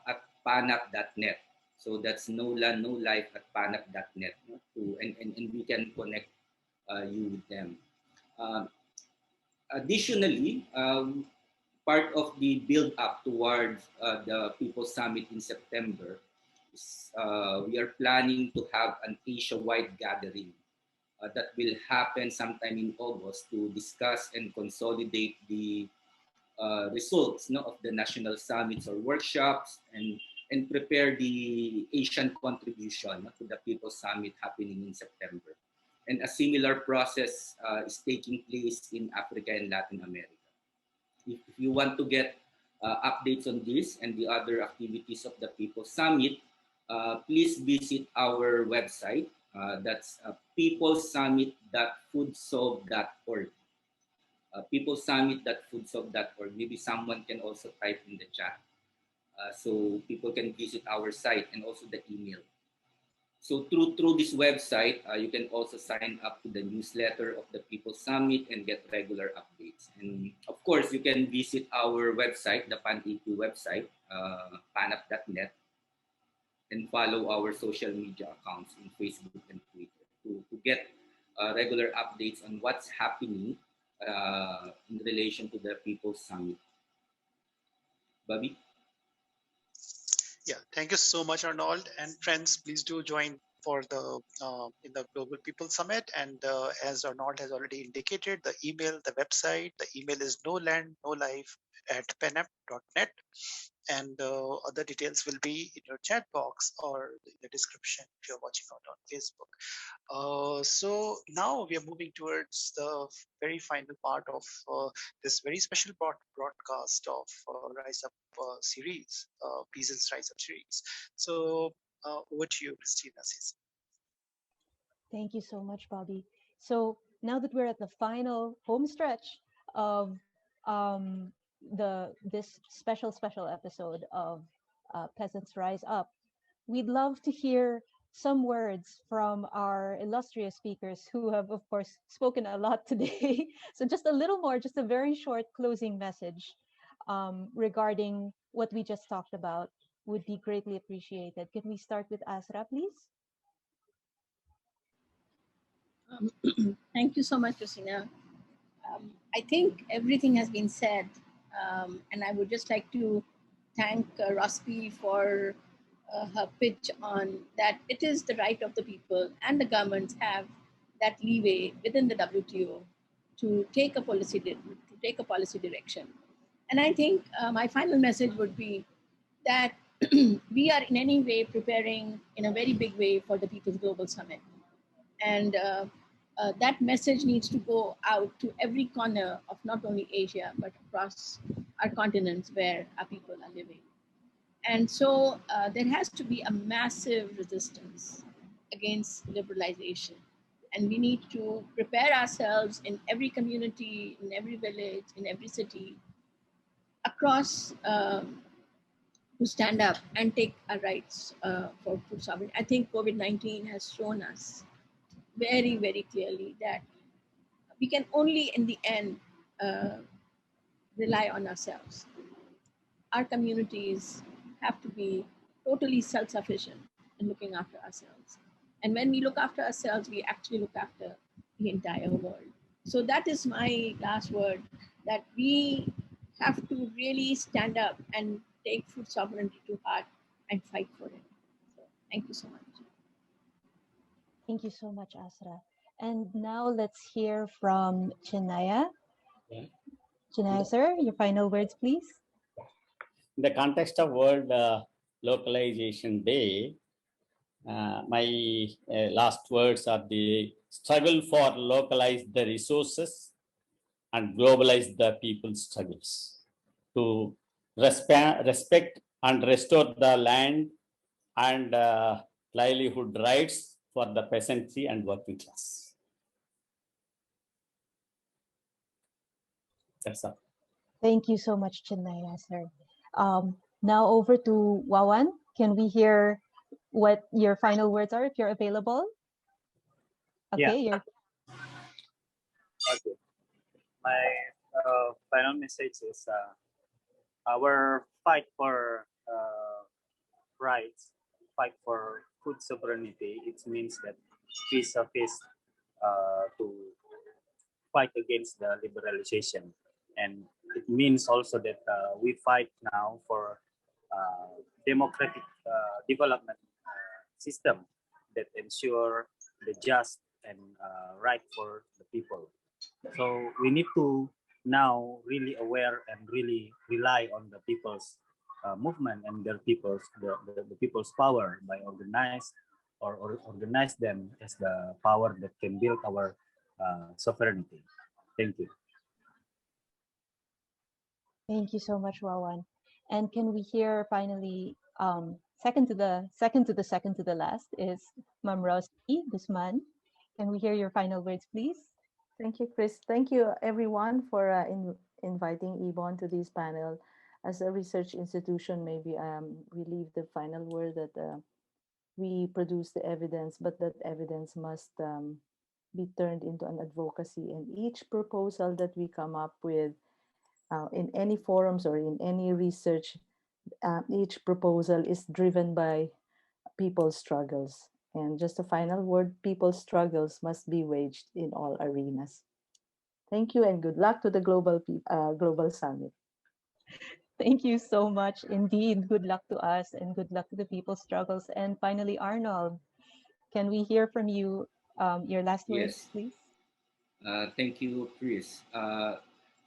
at panak.net. So that's nolandnolife at panak.net. And we can connect you with them. Additionally, part of the build-up towards the People's Summit in September is we are planning to have an Asia-wide gathering that will happen sometime in August to discuss and consolidate the results of the national summits or workshops and prepare the Asian contribution to the People's Summit happening in September. And a similar process is taking place in Africa and Latin America. If you want to get updates on this and the other activities of the People's Summit, please visit our website. That's peoplesummit.foodsolve.org. Peoplesummit.foodsolve.org. Maybe someone can also type in the chat so people can visit our site and also the email. So through this website, you can also sign up to the newsletter of the People's Summit and get regular updates. And of course, you can visit our website, the PanAQ website, panak.net, and follow our social media accounts in Facebook and Twitter to get regular updates on what's happening in relation to the People's Summit. Bobby? Yeah, thank you so much, Arnold. And friends, please do join for the in the Global People Summit. And as Arnold has already indicated, the email, the website, the email is nolandnolife@penap.net. And other details will be in your chat box or in the description if you're watching out on Facebook. So now we are moving towards the very final part of this very special broadcast of Rise Up series, Peasants Rise Up series. So over to you, Christina. Thank you so much, Bobby. So now that we're at the final home stretch of this special episode of Peasants Rise Up, we'd love to hear some words from our illustrious speakers who have, of course, spoken a lot today. So just a little more, just a very short closing message regarding what we just talked about would be greatly appreciated. Can we start with Asra, please? Thank you so much, Christina. I think everything has been said, and I would just like to thank Rospi for her pitch on that it is the right of the people and the governments have that leeway within the WTO to take a policy direction. And I think my final message would be that we are in any way preparing in a very big way for the People's Global Summit. And that message needs to go out to every corner of not only Asia, but across our continents where our people are living. And so there has to be a massive resistance against liberalization. And we need to prepare ourselves in every community, in every village, in every city, across to stand up and take our rights for food sovereignty. I think COVID-19 has shown us very, very clearly that we can only, in the end, rely on ourselves. Our communities have to be totally self-sufficient in looking after ourselves. And when we look after ourselves, we actually look after the entire world. So that is my last word, that we have to really stand up and take food sovereignty to heart and fight for it. So thank you so much. Thank you so much, Asra. And now let's hear from Chinaya. Yeah. Chinaya, sir, your final words, please. In the context of World Localization Day, my last words are the struggle for localize the resources and globalize the people's struggles to respect and restore the land and livelihood rights for the peasantry and working class. That's all. Thank you so much, Chinaya, sir. Now over to Wawan. Can we hear what your final words are if you're available? Okay, Yeah. Okay. My final message is our fight for rights, fight for food sovereignty. It means that piece of is to fight against the liberalization, and it means also that we fight now for democratic development system that ensure the just and right for the people. So we need to now really aware and really rely on the people's movement and their the people's power by or organize them as the power that can build our sovereignty. Thank you. Thank you so much, Wawan. And can we hear finally, second to the last is Ma'am Rosie Guzman. Can we hear your final words, please? Thank you, Chris. Thank you, everyone, for inviting Yvonne to this panel. As a research institution, maybe we leave the final word that we produce the evidence, but that evidence must be turned into an advocacy. And each proposal that we come up with in any forums or in any research, each proposal is driven by people's struggles. And just a final word, people's struggles must be waged in all arenas. Thank you and good luck to the Global Summit. Thank you so much indeed. Good luck to us and good luck to the people's struggles. And finally, Arnold, can we hear from you your last words, Yes. please? Thank you, Chris.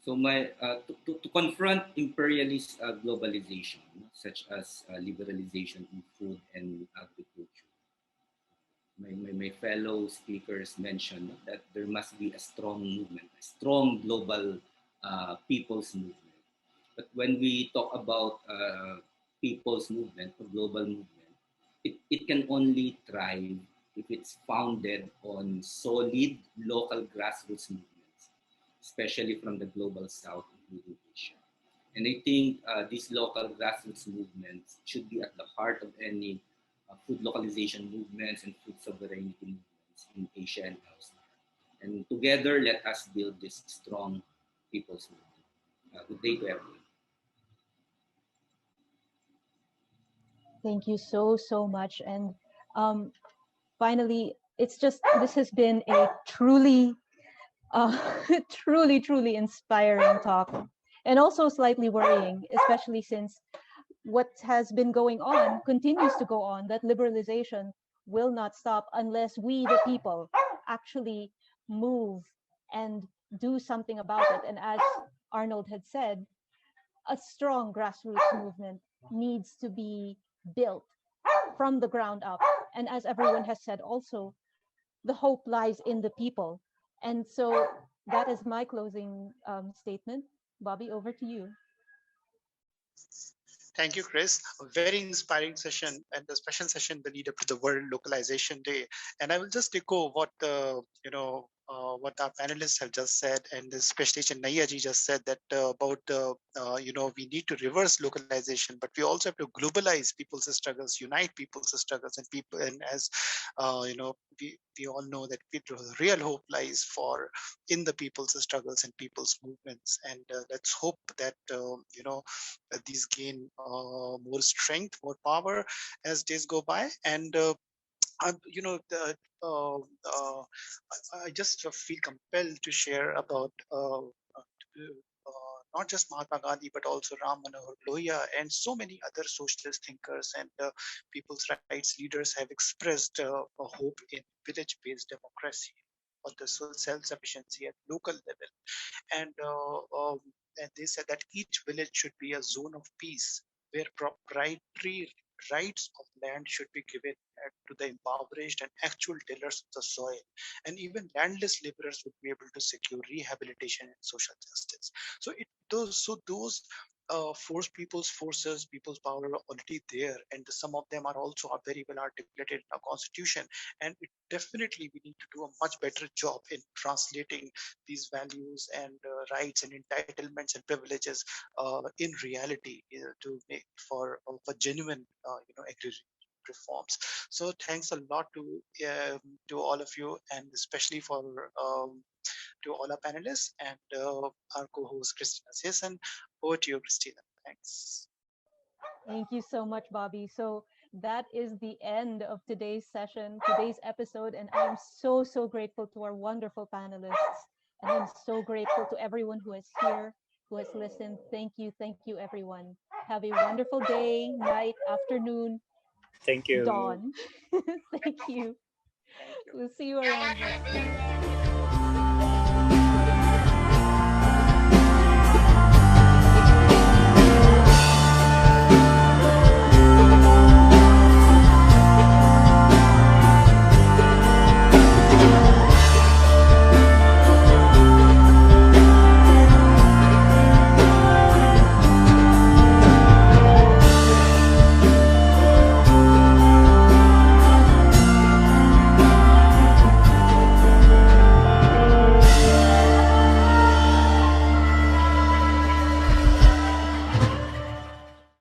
So to confront imperialist globalization, such as liberalization in food and agriculture, my fellow speakers mentioned that there must be a strong movement, a strong global people's movement. But when we talk about people's movement or global movement, it can only thrive if it's founded on solid local grassroots movements, especially from the global south, including Asia. And I think these local grassroots movements should be at the heart of any food localization movements and food sovereignty movements in Asia and elsewhere. And together, let us build this strong people's movement. Good day to everyone. Thank you so much. And finally, this has been a truly, truly inspiring talk, and also slightly worrying, especially since what has been going on continues to go on, that liberalization will not stop unless we, the people, actually move and do something about it. And as Arnold had said, a strong grassroots movement needs to be built from the ground up. And as everyone has said also, the hope lies in the people. And so that is my closing statement. Bobby, over to you. Thank you, Chris. A very inspiring session and a special session the lead up to the World Localization Day. And I will just echo what what our panelists have just said, and especially Chennaiya ji just said that about we need to reverse localization, but we also have to globalize people's struggles, unite people's struggles, and people. And as we all know that real hope lies for in the people's struggles and people's movements. And let's hope that these gain more strength, more power as days go by. And the I just feel compelled to share about not just Mahatma Gandhi, but also Ram Manohar Lohia and so many other socialist thinkers and people's rights leaders have expressed a hope in village-based democracy or the self-sufficiency at local level. And and they said that each village should be a zone of peace where proprietary rights of land should be given to the impoverished and actual tillers of the soil. And even landless laborers would be able to secure rehabilitation and social justice. So force people's forces, people's power are already there, and some of them are also are very well articulated in our constitution. And it definitely we need to do a much better job in translating these values and rights and entitlements and privileges in reality to make for genuine agrarian reforms. So thanks a lot to all of you, and especially for to all our panelists and our co-host Christina Jason. Over to you, Christina. Thanks. Thank you so much, Bobby. So that is the end of today's session, today's episode, and I'm so, so grateful to our wonderful panelists. And I'm so grateful to everyone who is here, who has listened. Thank you, everyone. Have a wonderful day, night, afternoon, Thank you. dawn. Thank you. Thank you. We'll see you around next week.